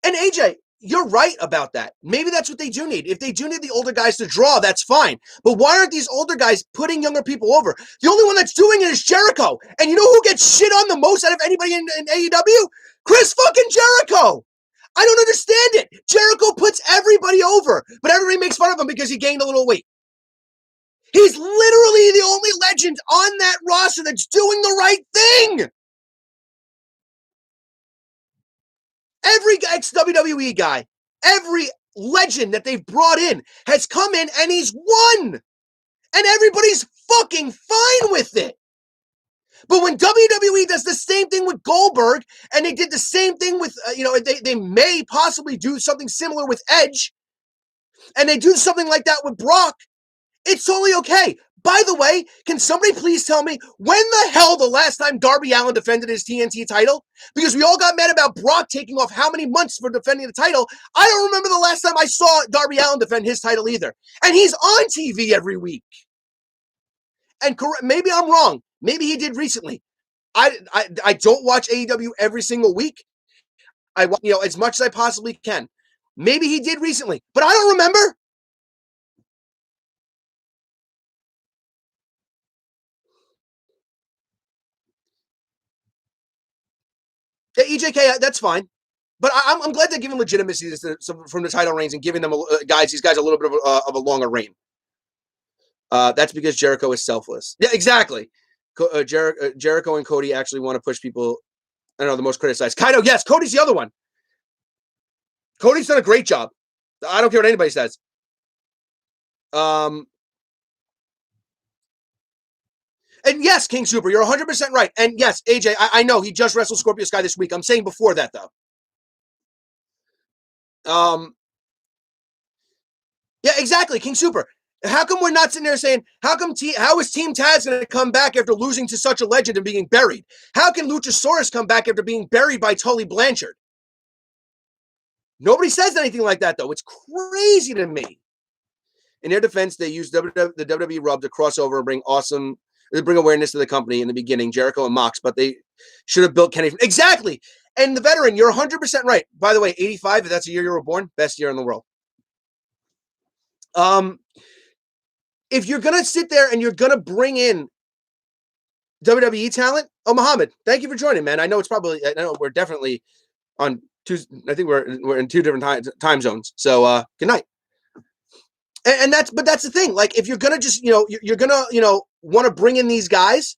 And AJ, you're right about that. Maybe that's what they do need. If they do need the older guys to draw, that's fine. But why aren't these older guys putting younger people over? The only one that's doing it is Jericho. And you know who gets shit on the most out of anybody in AEW? Chris fucking Jericho. I don't understand it. Jericho puts everybody over, but everybody makes fun of him because he gained a little weight. He's literally the only legend on that roster that's doing the right thing. Every ex-WWE guy, every legend that they've brought in has come in and he's won. And everybody's fucking fine with it. But when WWE does the same thing with Goldberg, and they did the same thing with, they may possibly do something similar with Edge, and they do something like that with Brock, it's totally okay. By the way, can somebody please tell me when the hell the last time Darby Allin defended his TNT title? Because we all got mad about Brock taking off how many months for defending the title. I don't remember the last time I saw Darby Allin defend his title either. And he's on TV every week. And maybe I'm wrong. Maybe he did recently. I don't watch AEW every single week. I watch, as much as I possibly can. Maybe he did recently, but I don't remember. Yeah, EJK, that's fine. But I'm glad they're giving legitimacy from the title reigns and giving them these guys a little bit of a longer reign. That's because Jericho is selfless. Yeah, exactly. Jericho and Cody actually want to push people. I don't know, the most criticized. Kaido, yes, Cody's the other one. Cody's done a great job. I don't care what anybody says. And yes, King Super, you're 100% right. And yes, AJ, I know he just wrestled Scorpio Sky this week. I'm saying before that, though. Yeah, exactly, King Super. How come we're not sitting there saying, how is Team Taz going to come back after losing to such a legend and being buried? How can Luchasaurus come back after being buried by Tully Blanchard? Nobody says anything like that, though. It's crazy to me. In their defense, they used the WWE rub to cross over and bring awareness to the company in the beginning, Jericho and Mox, but they should have built Kenny. Exactly. And the veteran, you're 100% right. By the way, 85, if that's the year you were born, best year in the world. if you're going to sit there and you're going to bring in WWE talent, Muhammad, thank you for joining, man. I know we're definitely on two. I think we're in two different time zones. So good night. And that's the thing. Like, if you're gonna just you're gonna want to bring in these guys,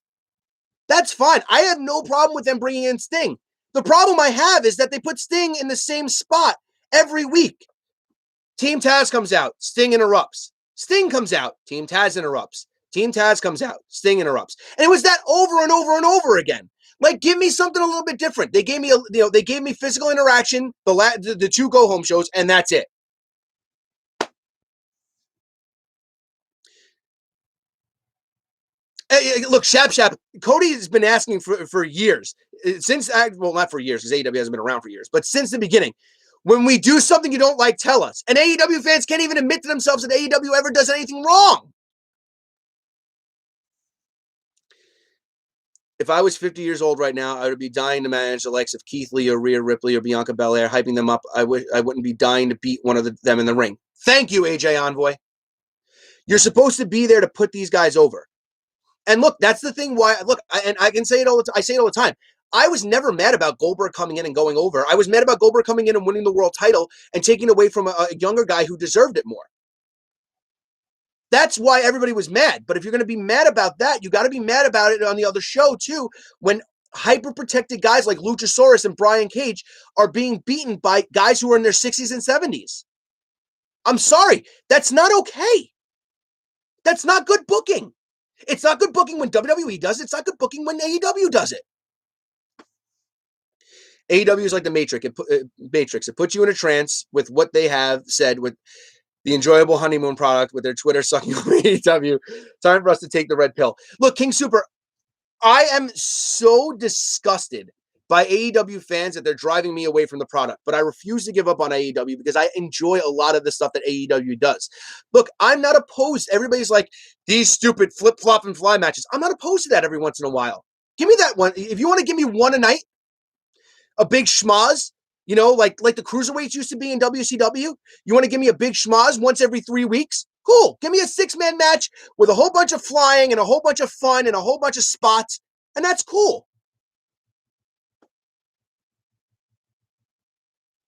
that's fine. I have no problem with them bringing in Sting. The problem I have is that they put Sting in the same spot every week. Team Taz comes out, Sting interrupts. Sting comes out, Team Taz interrupts. Team Taz comes out, Sting interrupts. And it was that over and over and over again. Like, give me something a little bit different. They gave me they gave me physical interaction, the two go home shows, and that's it. Hey, look, Shap, Cody has been asking for years, since, well, not for years, because AEW hasn't been around for years, but since the beginning. When we do something you don't like, tell us. And AEW fans can't even admit to themselves that AEW ever does anything wrong. If I was 50 years old right now, I would be dying to manage the likes of Keith Lee or Rhea Ripley or Bianca Belair, hyping them up. I wouldn't be dying to beat one of them in the ring. Thank you, AJ Envoy. You're supposed to be there to put these guys over. And look, that's the thing why, look, and I can say it all, I say it all the time. I was never mad about Goldberg coming in and going over. I was mad about Goldberg coming in and winning the world title and taking away from a younger guy who deserved it more. That's why everybody was mad. But if you're going to be mad about that, you got to be mad about it on the other show too, when hyper-protected guys like Luchasaurus and Brian Cage are being beaten by guys who are in their 60s and 70s. I'm sorry. That's not okay. That's not good booking. It's not good booking when WWE does it. It's not good booking when AEW does it. AEW is like the Matrix. It puts you in a trance with what they have said, with the enjoyable honeymoon product, with their Twitter sucking over AEW. Time for us to take the red pill. Look, King Super, I am so disgusted by AEW fans that they're driving me away from the product, but I refuse to give up on AEW because I enjoy a lot of the stuff that AEW does. Look, I'm not opposed. Everybody's like, these stupid flip-flop and fly matches. I'm not opposed to that every once in a while. Give me that one. If you want to give me one a night, a big schmoz, like the cruiserweights used to be in WCW. You want to give me a big schmoz once every 3 weeks? Cool. Give me a 6-man match with a whole bunch of flying and a whole bunch of fun and a whole bunch of spots, and that's cool.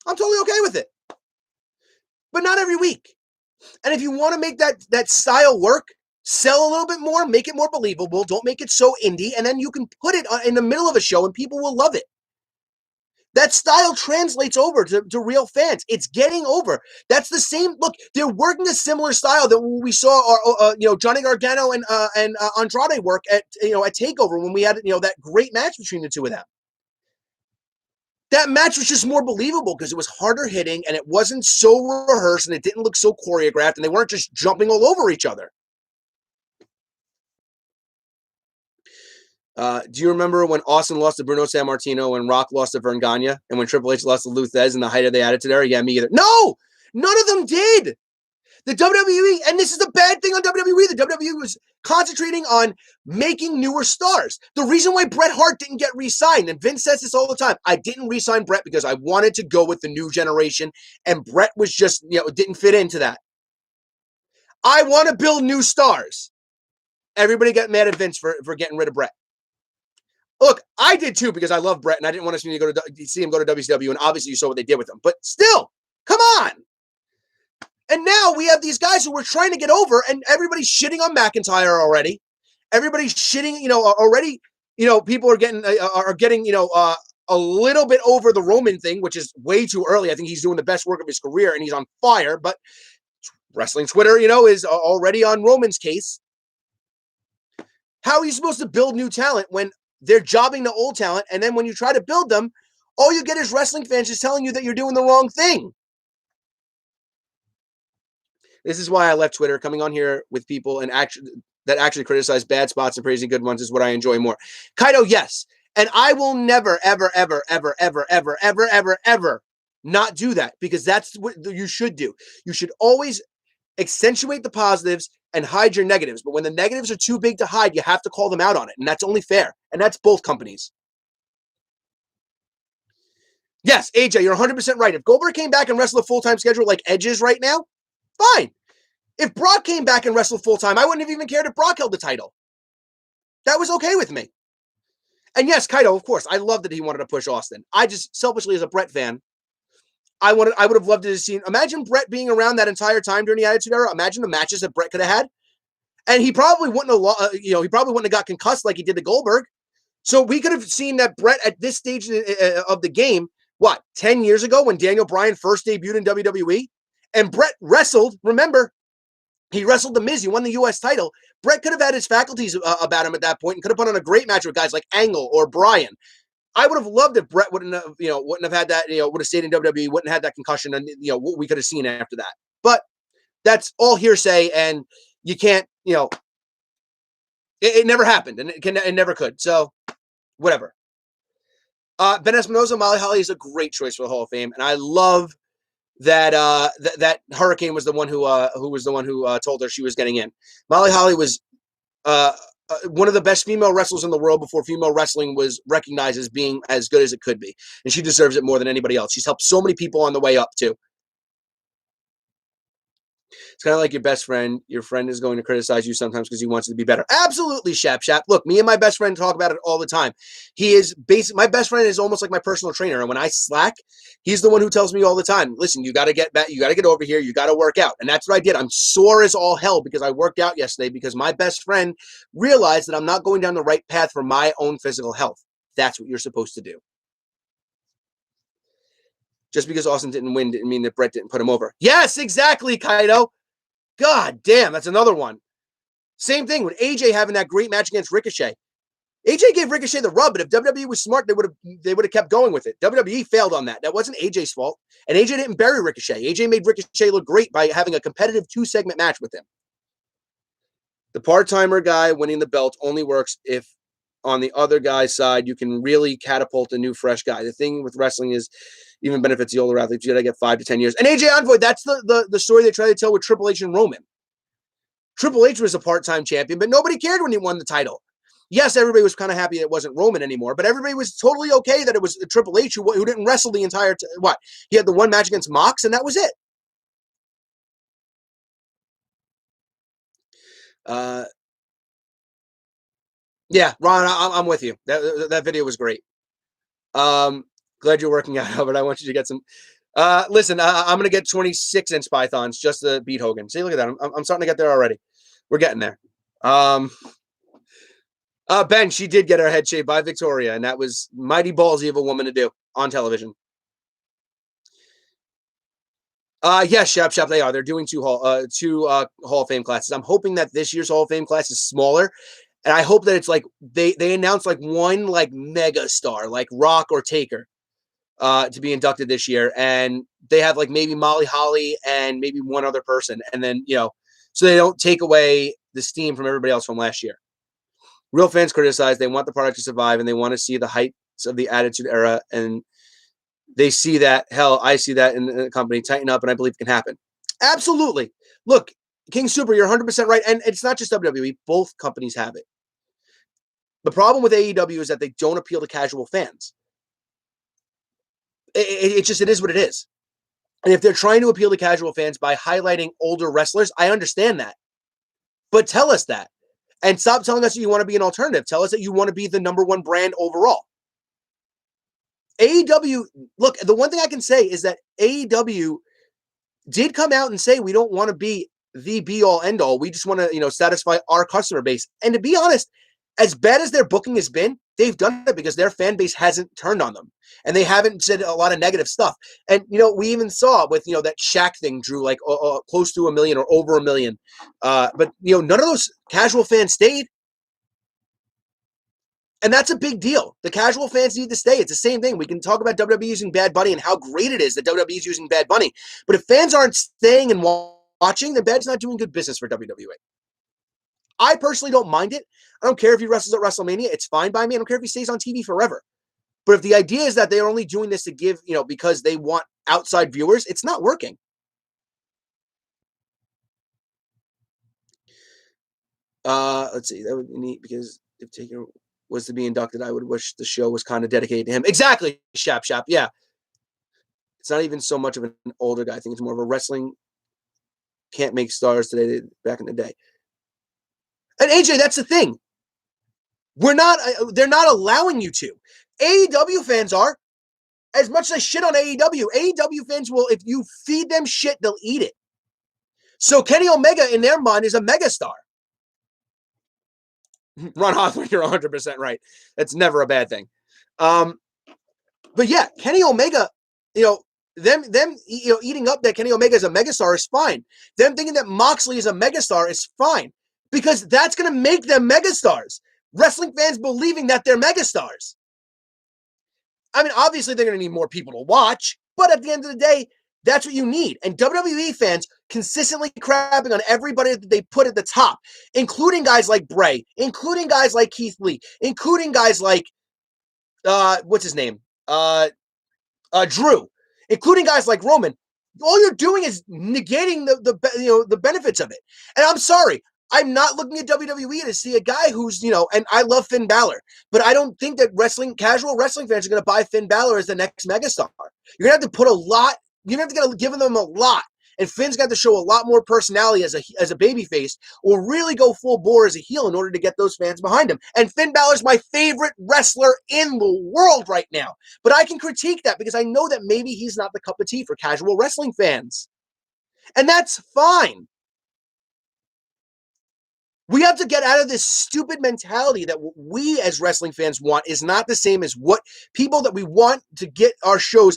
I'm totally okay with it. But not every week. And if you want to make that style work, sell a little bit more, make it more believable, don't make it so indie, and then you can put it in the middle of a show and people will love it. That style translates over to real fans. It's getting over. That's the same. Look, they're working a similar style that we saw, Johnny Gargano and Andrade work at TakeOver when we had that great match between the two of them. That match was just more believable because it was harder hitting and it wasn't so rehearsed and it didn't look so choreographed and they weren't just jumping all over each other. Do you remember when Austin lost to Bruno Sammartino and Rock lost to Verne Gagne and when Triple H lost to Lou Thesz in the height of the Attitude Era? Yeah, me either. No! None of them did! The WWE, and this is the bad thing on WWE, the WWE was concentrating on making newer stars. The reason why Bret Hart didn't get re-signed, and Vince says this all the time, I didn't re-sign Bret because I wanted to go with the new generation, and Bret was just, didn't fit into that. I want to build new stars. Everybody got mad at Vince for getting rid of Bret. Look, I did too because I love Bret, and I didn't want to see him go to WCW, and obviously you saw what they did with him. But still, come on! And now we have these guys who we're trying to get over, and everybody's shitting on McIntyre already. Everybody's shitting, already. People are getting a little bit over the Roman thing, which is way too early. I think he's doing the best work of his career, and he's on fire. But wrestling Twitter, is already on Roman's case. How are you supposed to build new talent when they're jobbing the old talent, and then when you try to build them, all you get is wrestling fans just telling you that you're doing the wrong thing? This is why I left Twitter. Coming on here with people and actually criticize bad spots and praising good ones is what I enjoy more. Kaido, yes. And I will never, ever, ever, ever, ever, ever, ever, ever, ever not do that because that's what you should do. You should always accentuate the positives and hide your negatives. But when the negatives are too big to hide, you have to call them out on it. And that's only fair. And that's both companies. Yes, AJ, you're 100% right. If Goldberg came back and wrestled a full-time schedule like Edge is right now, fine. If Brock came back and wrestled full time, I wouldn't have even cared if Brock held the title. That was okay with me. And yes, Kaito, of course, I love that he wanted to push Austin. I just selfishly, as a Bret fan, I would have loved to have seen. Imagine Bret being around that entire time during the Attitude Era. Imagine the matches that Bret could have had, and he probably wouldn't have, he probably wouldn't have got concussed like he did to Goldberg. So we could have seen that Bret at this stage of the game, 10 years ago when Daniel Bryan first debuted in WWE, and Bret wrestled. Remember, he wrestled The Miz. He won the U.S. title. Bret could have had his faculties about him at that point and could have put on a great match with guys like Angle or Bryan. I would have loved if Bret wouldn't have had that, would have stayed in WWE, wouldn't have had that concussion, and what we could have seen after that. But that's all hearsay, and you can't, it never happened, and it never could. So, whatever. Ben Espinosa, Molly Holly is a great choice for the Hall of Fame, and I love that that Hurricane was the one who told her she was getting in. Molly Holly was one of the best female wrestlers in the world before female wrestling was recognized as being as good as it could be. And she deserves it more than anybody else. She's helped so many people on the way up, too. It's kind of like your best friend. Your friend is going to criticize you sometimes because he wants you to be better. Absolutely, Shap. Look, me and my best friend talk about it all the time. My best friend is almost like my personal trainer. And when I slack, he's the one who tells me all the time, listen, you got to get back. You got to get over here. You got to work out. And that's what I did. I'm sore as all hell because I worked out yesterday because my best friend realized that I'm not going down the right path for my own physical health. That's what you're supposed to do. Just because Austin didn't win didn't mean that Bret didn't put him over. Yes, exactly, Kaito. God damn, that's another one. Same thing with AJ having that great match against Ricochet. AJ gave Ricochet the rub, but if WWE was smart, they would have kept going with it. WWE failed on that. That wasn't AJ's fault. And AJ didn't bury Ricochet. AJ made Ricochet look great by having a competitive 2-segment match with him. The part-timer guy winning the belt only works if on the other guy's side you can really catapult a new fresh guy. The thing with wrestling is even benefits the older athletes. You got to get 5 to 10 years. And AJ Envoy, that's the story they try to tell with Triple H and Roman. Triple H was a part-time champion, but nobody cared when he won the title. Yes, everybody was kind of happy it wasn't Roman anymore, but everybody was totally okay that it was Triple H who didn't wrestle the entire he had the one match against Mox, and that was it. Yeah, Ron, I'm with you. That video was great. Glad you're working out, Albert. I want you to get some. Listen, I'm going to get 26-inch pythons just to beat Hogan. See, look at that. I'm starting to get there already. We're getting there. Ben, she did get her head shaved by Victoria, and that was mighty ballsy of a woman to do on television. Yes, Shap, they are. They're doing two Hall of Fame classes. I'm hoping that this year's Hall of Fame class is smaller. And I hope that it's like they announce like one like mega star, like Rock or Taker, to be inducted this year. And they have like maybe Molly Holly and maybe one other person. And then, so they don't take away the steam from everybody else from last year. Real fans criticize. They want the product to survive and they want to see the heights of the Attitude Era. And they see that. Hell, I see that in the company. Tighten up, and I believe it can happen. Absolutely. Look, King Super, you're 100% right. And it's not just WWE. Both companies have it. The problem with AEW is that they don't appeal to casual fans. It is what it is. And if they're trying to appeal to casual fans by highlighting older wrestlers, I understand that. But tell us that. And stop telling us that you want to be an alternative. Tell us that you want to be the number one brand overall. AEW, look, the one thing I can say is that AEW did come out and say we don't want to be the be-all, end-all. We just want to, satisfy our customer base. And to be honest, as bad as their booking has been, they've done it because their fan base hasn't turned on them. And they haven't said a lot of negative stuff. And, we even saw with, that Shaq thing drew like close to 1 million or over 1 million. But, none of those casual fans stayed. And that's a big deal. The casual fans need to stay. It's the same thing. We can talk about WWE using Bad Bunny and how great it is that WWE is using Bad Bunny. But if fans aren't staying and watching, then Bad's not doing good business for WWE. I personally don't mind it. I don't care if he wrestles at WrestleMania. It's fine by me. I don't care if he stays on TV forever. But if the idea is that they're only doing this to give, because they want outside viewers, it's not working. Let's see. That would be neat because if Taker was to be inducted, I would wish the show was kind of dedicated to him. Exactly, Shap. Yeah. It's not even so much of an older guy. I think it's more of a wrestling can't make stars today back in the day. And AJ, that's the thing. They're not allowing you to. AEW fans are. As much as I shit on AEW fans will, if you feed them shit, they'll eat it. So Kenny Omega, in their mind, is a megastar. Ron Hawthorne, you're 100% right. That's never a bad thing. But yeah, Kenny Omega, them eating up that Kenny Omega is a megastar is fine. Them thinking that Moxley is a megastar is fine. Because that's going to make them megastars. Wrestling fans believing that they're megastars. I mean, obviously they're going to need more people to watch, but at the end of the day, that's what you need. And WWE fans consistently crapping on everybody that they put at the top, including guys like Bray, including guys like Keith Lee, including guys like, what's his name? Drew, including guys like Roman. All you're doing is negating the benefits of it. And I'm sorry, I'm not looking at WWE to see a guy who's, and I love Finn Balor, but I don't think that casual wrestling fans are going to buy Finn Balor as the next megastar. You're going to have to put a lot, you're going to have to give them a lot. And Finn's got to show a lot more personality as a babyface or really go full bore as a heel in order to get those fans behind him. And Finn Balor's my favorite wrestler in the world right now. But I can critique that because I know that maybe he's not the cup of tea for casual wrestling fans. And that's fine. We have to get out of this stupid mentality that what we as wrestling fans want is not the same as what people that we want to get our shows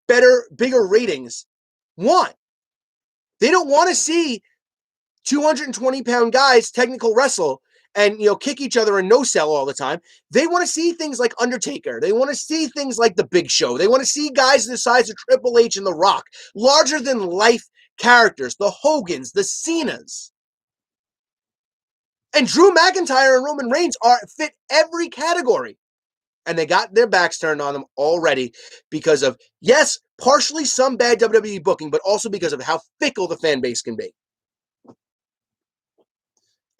better, bigger ratings want. They don't want to see 220-pound guys technical wrestle and, kick each other and no-sell all the time. They want to see things like Undertaker. They want to see things like The Big Show. They want to see guys the size of Triple H and The Rock, larger-than-life characters, the Hogans, the Cenas. And Drew McIntyre and Roman Reigns fit every category. And they got their backs turned on them already because of, yes, partially some bad WWE booking, but also because of how fickle the fan base can be.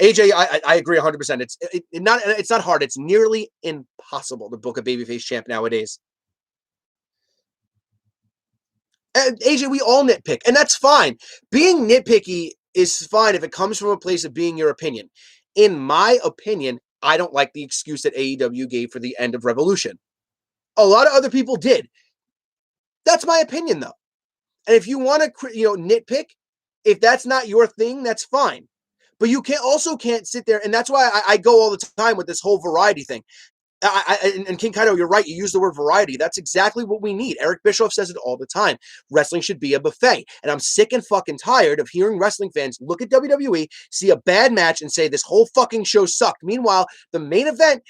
AJ, I agree 100%. It's not hard. It's nearly impossible to book a babyface champ nowadays. And AJ, we all nitpick, and that's fine. Being nitpicky is fine if it comes from a place of being your opinion. In my opinion, I don't like the excuse that AEW gave for the end of Revolution. A lot of other people did. That's my opinion, though. And if you want to, nitpick, if that's not your thing, that's fine. But you can't sit there, and that's why I go all the time with this whole variety thing. And King Kaido, you're right. You use the word variety. That's exactly what we need. Eric Bischoff says it all the time. Wrestling should be a buffet. And I'm sick and fucking tired of hearing wrestling fans look at WWE, see a bad match, and say this whole fucking show sucked. Meanwhile, the main event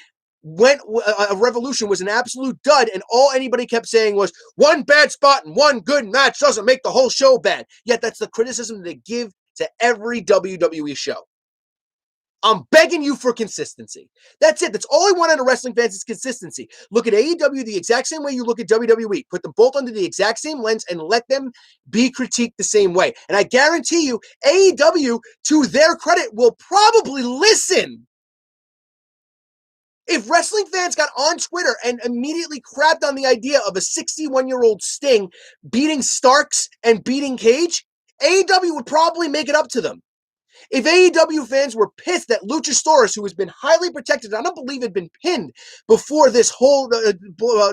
a Revolution was an absolute dud, and all anybody kept saying was one bad spot and one good match doesn't make the whole show bad. Yet that's the criticism they give to every WWE show. I'm begging you for consistency. That's it. That's all I want out of wrestling fans is consistency. Look at AEW the exact same way you look at WWE. Put them both under the exact same lens and let them be critiqued the same way. And I guarantee you, AEW, to their credit, will probably listen. If wrestling fans got on Twitter and immediately crapped on the idea of a 61-year-old Sting beating Starks and beating Cage, AEW would probably make it up to them. If AEW fans were pissed that Luchasaurus, who has been highly protected, I don't believe had been pinned before this whole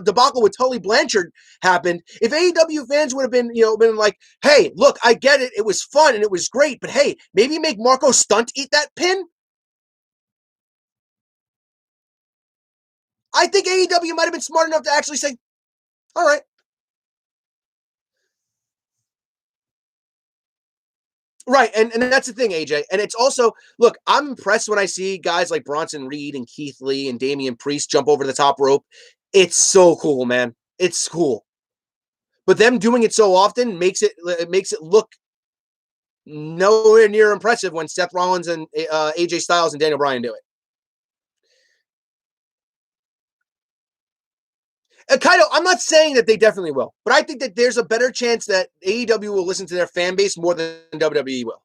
debacle with Tully Blanchard happened. If AEW fans would have been, been like, hey, look, I get it. It was fun and it was great, but hey, maybe make Marco Stunt eat that pin. I think AEW might have been smart enough to actually say, all right. Right, and that's the thing, AJ. And it's also, look, I'm impressed when I see guys like Bronson Reed and Keith Lee and Damian Priest jump over the top rope. It's so cool, man. It's cool. But them doing it so often makes it look nowhere near impressive when Seth Rollins and AJ Styles and Daniel Bryan do it. Kaido, I'm not saying that they definitely will, but I think that there's a better chance that AEW will listen to their fan base more than WWE will.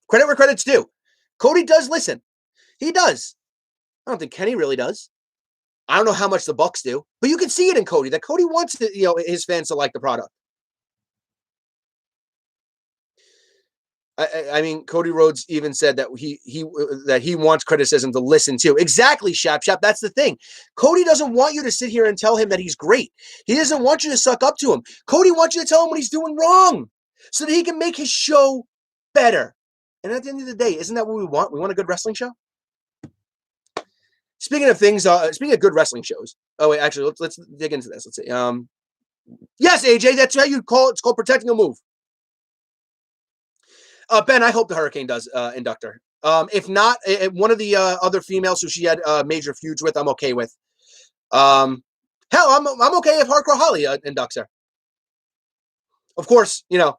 Credit where credit's due. Cody does listen. He does. I don't think Kenny really does. I don't know how much the Bucks do, but you can see it in Cody that Cody wants his fans to like the product. I mean, Cody Rhodes even said that he wants criticism to listen to. Exactly, Shap. That's the thing. Cody doesn't want you to sit here and tell him that he's great. He doesn't want you to suck up to him. Cody wants you to tell him what he's doing wrong so that he can make his show better. And at the end of the day, isn't that what we want? We want a good wrestling show. Speaking of things, speaking of good wrestling shows. Oh wait, actually, let's dig into this. Let's see. Yes, AJ, that's how you call it. It's called protecting a move. Ben, I hope the Hurricane does induct her. If not, one of the other females who she had major feuds with, I'm okay with. Hell, I'm okay if Hardcore Holly inducts her. Of course, you know,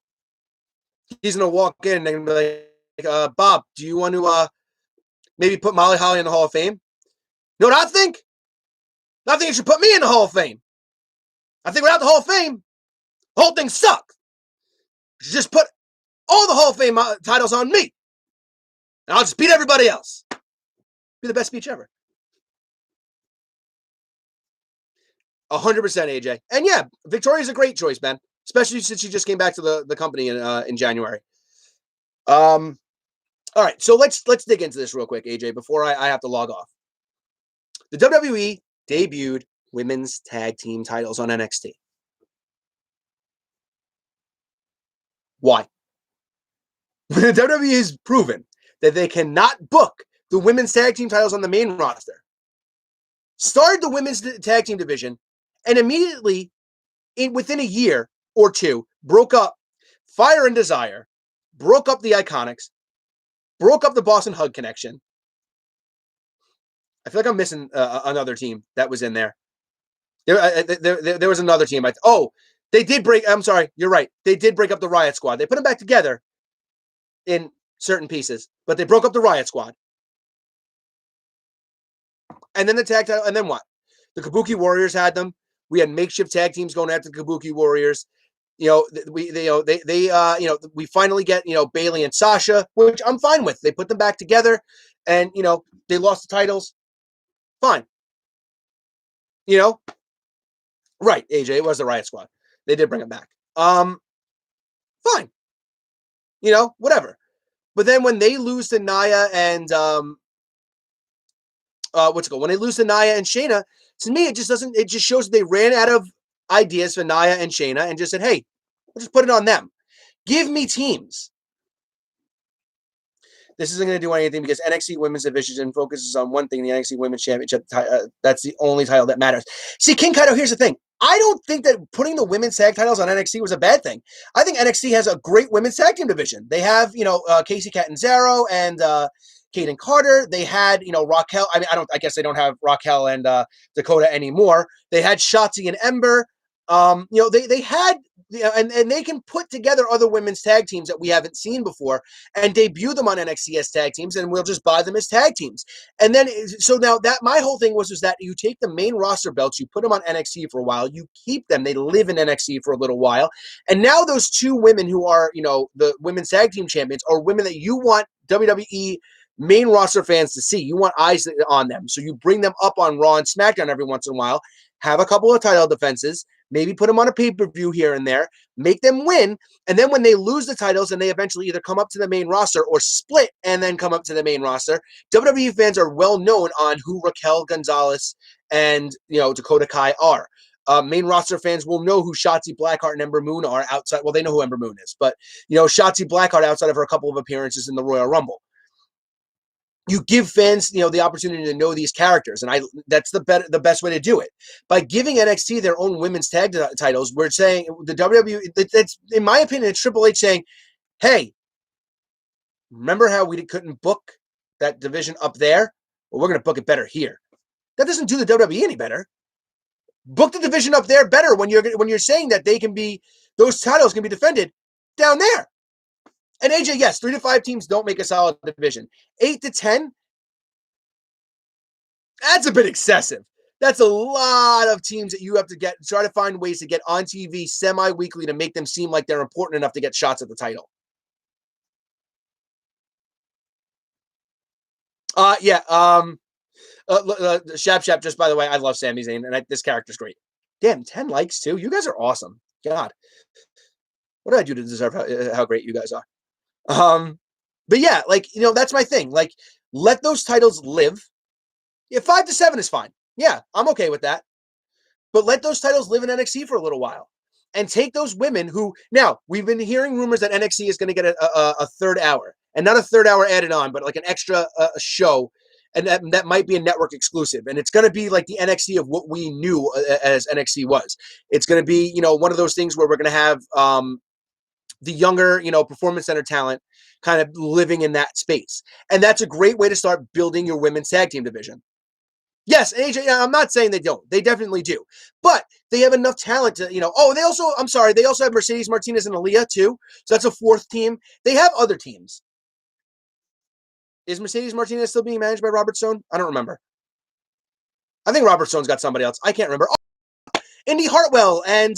he's gonna walk in and be like, Bob, do you want to maybe put Molly Holly in the Hall of Fame? You know what I think? I think you should put me in the Hall of Fame. I think without the Hall of Fame, the whole thing sucks. You should just put all the Hall of Fame titles on me. And I'll just beat everybody else. Be the best speech ever. 100% AJ. And yeah, Victoria's a great choice, man. Especially since she just came back to the company in January. All right, so let's dig into this real quick, AJ, before I have to log off. The WWE debuted women's tag team titles on NXT. Why? The WWE has proven that they cannot book the women's tag team titles on the main roster. Started the women's tag team division, and immediately, within a year or two, broke up Fire and Desire, broke up the Iconics, broke up the Boston Hug Connection. I feel like I'm missing another team that was in there. There was another team. They did break. I'm sorry. You're right. They did break up the Riot Squad. They put them back together in certain pieces, but they broke up the Riot Squad. And then the tag title. And then what? The Kabuki Warriors had them. We had makeshift tag teams going after the Kabuki Warriors. You know, we finally get, Bayley and Sasha, which I'm fine with. They put them back together, and they lost the titles. Fine. Right, AJ, it was the Riot Squad. They did bring it back. Fine. Whatever. But then when they lose to Nia and when they lose to Nia and Shayna, to me it just shows that they ran out of ideas for Nia and Shayna and just said, hey, we'll just put it on them. Give me teams. This isn't going to do anything because NXT Women's Division focuses on one thing, the NXT Women's Championship. That's the only title that matters. See, King Kaito, here's the thing. I don't think that putting the women's tag titles on NXT was a bad thing. I think NXT has a great women's tag team division. They have, Casey Catanzaro and Kaden Carter. They had, Raquel. I guess they don't have Raquel and Dakota anymore. They had Shotzi and Ember. They had, and they can put together other women's tag teams that we haven't seen before and debut them on NXT as tag teams, and we'll just buy them as tag teams. And then, so now that my whole thing was that you take the main roster belts, you put them on NXT for a while, you keep them, they live in NXT for a little while, and now those two women who are, the women's tag team champions are women that you want WWE main roster fans to see. You want eyes on them, so you bring them up on Raw and SmackDown every once in a while, have a couple of title defenses, maybe put them on a pay-per-view here and there, make them win, and then when they lose the titles and they eventually either come up to the main roster or split and then come up to the main roster, WWE fans are well known on who Raquel Gonzalez and Dakota Kai are. Main roster fans will know who Shotzi Blackheart and Ember Moon are outside. Well, they know who Ember Moon is, but Shotzi Blackheart outside of her couple of appearances in the Royal Rumble. You give fans, the opportunity to know these characters, and that's the best way to do it. By giving NXT their own women's tag titles, we're saying the WWE. That's, in my opinion, it's Triple H saying, "Hey, remember how we couldn't book that division up there? Well, we're going to book it better here." That doesn't do the WWE any better. Book the division up there better when you're saying that those titles can be defended down there. And AJ, yes, 3 to 5 teams don't make a solid division. 8 to 10, that's a bit excessive. That's a lot of teams that you have to try to find ways to get on TV semi-weekly to make them seem like they're important enough to get shots at the title. Shap, just by the way, I love Sami Zayn, and this character's great. Damn, 10 likes too. You guys are awesome. God. What did I do to deserve how great you guys are? But yeah, like, that's my thing. Like, let those titles live. Yeah, 5 to 7 is fine. Yeah, I'm okay with that. But let those titles live in NXT for a little while. And take those women who, now, we've been hearing rumors that NXT is going to get a third hour. And not a third hour added on, but like an extra show. And that might be a network exclusive. And it's going to be like the NXT of what we knew as NXT was. It's going to be, one of those things where we're going to have the younger, performance center talent kind of living in that space. And that's a great way to start building your women's tag team division. Yes, AJ, I'm not saying they don't. They definitely do. But they have enough talent to, they also have Mercedes Martinez and Aaliyah too. So that's a fourth team. They have other teams. Is Mercedes Martinez still being managed by Robert Stone? I don't remember. I think Robert Stone's got somebody else. I can't remember. Oh, Indy Hartwell and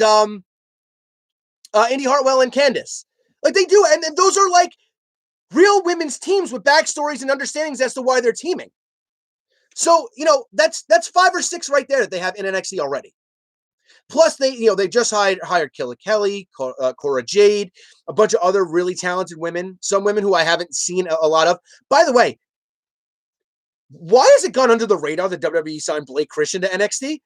Candice. Like they do. And those are like real women's teams with backstories and understandings as to why they're teaming. So, that's 5 or 6 right there that they have in NXT already. Plus, they just hired Killer Kelly, Cora Jade, a bunch of other really talented women, some women who I haven't seen a lot of. By the way, why has it gone under the radar that WWE signed Blake Christian to NXT?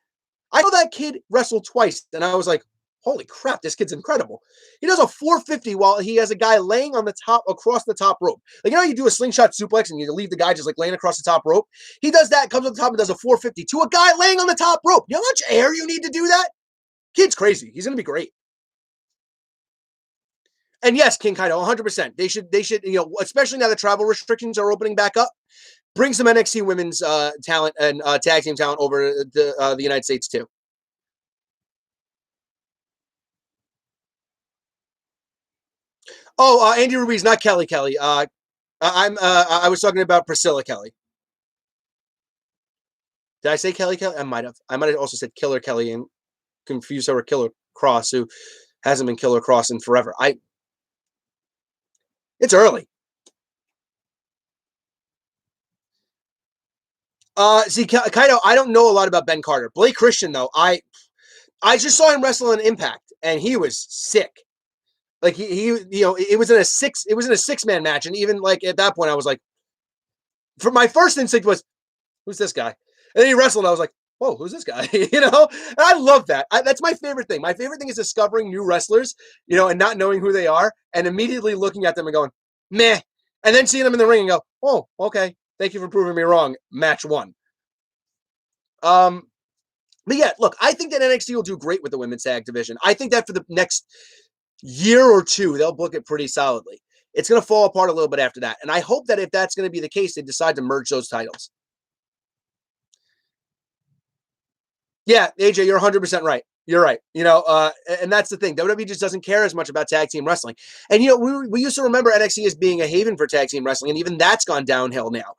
I know that kid wrestled twice, and I was like, holy crap, this kid's incredible. He does a 450 while he has a guy laying on the top, across the top rope. Like, you do a slingshot suplex and you leave the guy just like laying across the top rope. He does that, comes on the top and does a 450 to a guy laying on the top rope. You know how much air you need to do that? Kid's crazy. He's going to be great. And yes, King Kaido, 100%. They should, especially now that travel restrictions are opening back up, bring some NXT women's talent and tag team talent over to the United States too. Oh, Andy Ruiz, not Kelly Kelly. I was talking about Priscilla Kelly. Did I say Kelly Kelly? I might have. I might have also said Killer Kelly and confused her with Killer Kross, who hasn't been Killer Kross in forever. It's early. See, Kaido, I don't know a lot about Ben Carter. Blake Christian, though, I just saw him wrestle in Impact, and he was sick. Like he it was in a 6-man match, and even like at that point, I was like, for my first instinct was, who's this guy? And then he wrestled, and I was like, whoa, who's this guy? And I love that. That's my favorite thing. My favorite thing is discovering new wrestlers, and not knowing who they are, and immediately looking at them and going, meh, and then seeing them in the ring and go, oh, okay, thank you for proving me wrong. Match 1. But yeah, look, I think that NXT will do great with the women's tag division. I think that for the next year or two, they'll book it pretty solidly. It's going to fall apart a little bit after that. And I hope that if that's going to be the case, they decide to merge those titles. Yeah, AJ, you're 100% right. You're right. And that's the thing. WWE just doesn't care as much about tag team wrestling. And, we used to remember NXT as being a haven for tag team wrestling, and even that's gone downhill now.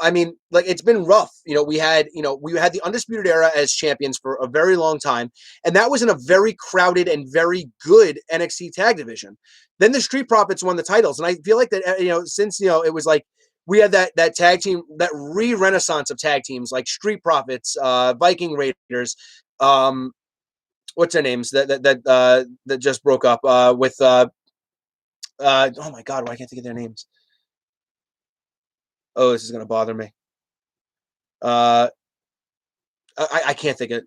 I mean, like, it's been rough. We had the Undisputed Era as champions for a very long time, and that was in a very crowded and very good NXT tag division. Then the Street Profits won the titles, and I feel like that, since, it was like, we had that tag team, that re-renaissance of tag teams like Street Profits, Viking Raiders, what's their names that just broke up with oh my god, why can't I think of their names? Oh, this is gonna bother me. I can't think of it.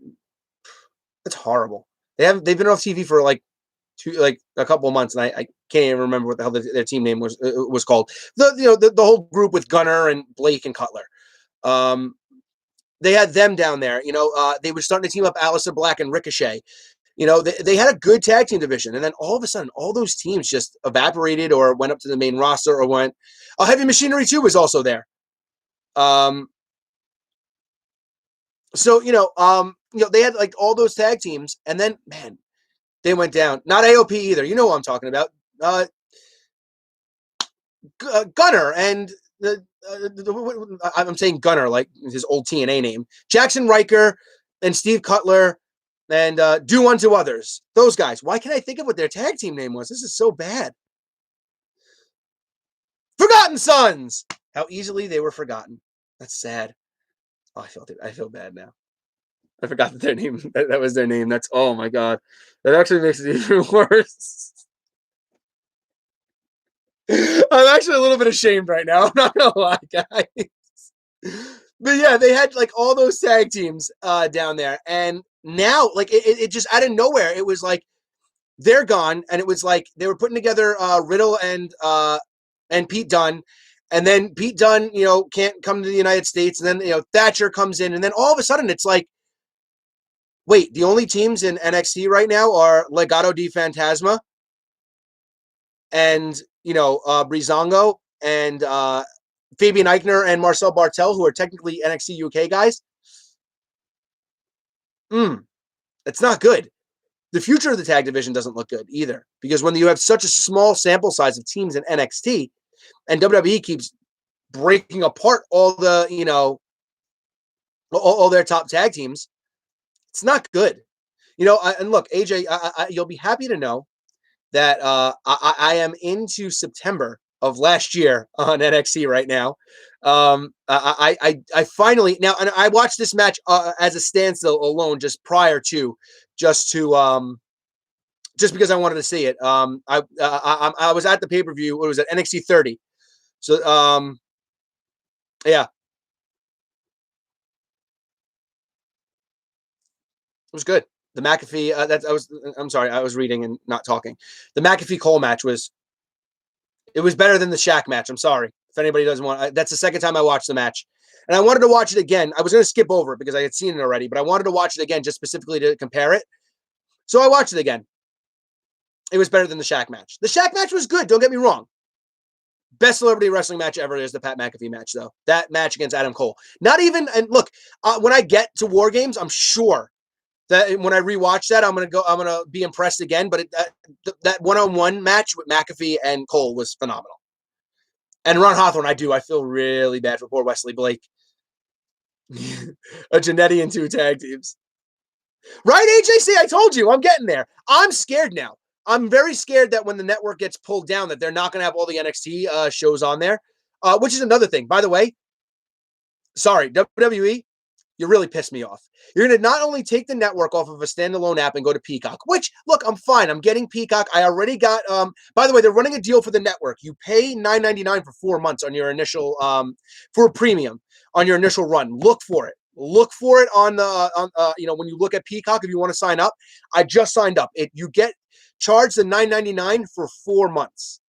It's horrible. They've been off TV for like a couple of months, and I can't even remember what the hell their team name was called. The whole group with Gunner and Blake and Cutler. They had them down there. They were starting to team up Aleister Black and Ricochet. They had a good tag team division, and then all of a sudden, all those teams just evaporated or went up to the main roster or went. Heavy Machinery 2 was also there. So they had like all those tag teams, and then man, they went down. Not AOP either. You know what I'm talking about. Gunner and I'm saying Gunner like his old TNA name. Jackson Riker and Steve Cutler and Do Unto Others. Those guys. Why can't I think of what their tag team name was? This is so bad. Forgotten Sons. How easily they were forgotten. That's sad. Oh, I feel bad now. I forgot that their name. That was their name. That's, oh my god. That actually makes it even worse. I'm actually a little bit ashamed right now. I'm not gonna lie, guys. But yeah, they had like all those tag teams down there, and now like it just out of nowhere, it was like they're gone, and it was like they were putting together Riddle and Pete Dunne, and then Pete Dunne, can't come to the United States, and then Thatcher comes in, and then all of a sudden it's like, wait, the only teams in NXT right now are Legado di Fantasma and Breezango and Fabian Eichner and Marcel Bartel, who are technically NXT UK guys. It's not good. The future of the tag division doesn't look good either, because when you have such a small sample size of teams in NXT and WWE keeps breaking apart all the, all their top tag teams, it's not good. And look, AJ, you'll be happy to know that I am into September of last year on NXT right now. I finally now, and I watched this match as a standstill alone, just prior to, just because I wanted to see it. I was at the pay per view. What was it? NXT 30. So yeah, it was good. The McAfee. I'm sorry, I was reading and not talking. The McAfee Cole match was better than the Shaq match. I'm sorry if anybody doesn't want. That's the second time I watched the match, and I wanted to watch it again. I was going to skip over it because I had seen it already, but I wanted to watch it again just specifically to compare it. So I watched it again. It was better than the Shaq match. The Shaq match was good. Don't get me wrong. Best celebrity wrestling match ever is the Pat McAfee match, though. That match against Adam Cole. Not even, and look, when I get to War Games, I'm sure that when I rewatch that, I'm gonna be impressed again. But that one-on-one match with McAfee and Cole was phenomenal. And Ron Hawthorne, I feel really bad for poor Wesley Blake. A Jannetty and 2 tag teams. Right, AJC? I told you, I'm getting there. I'm scared now. I'm very scared that when the network gets pulled down, that they're not going to have all the NXT shows on there, which is another thing. By the way, sorry, WWE, you really pissed me off. You're going to not only take the network off of a standalone app and go to Peacock, which, look, I'm fine. I'm getting Peacock. I already got, by the way, they're running a deal for the network. You pay $9.99 for 4 months on your initial, for a premium on your initial run. Look for it. Look for it on the, when you look at Peacock, if you want to sign up. I just signed up. You get charged the $9.99 for 4 months.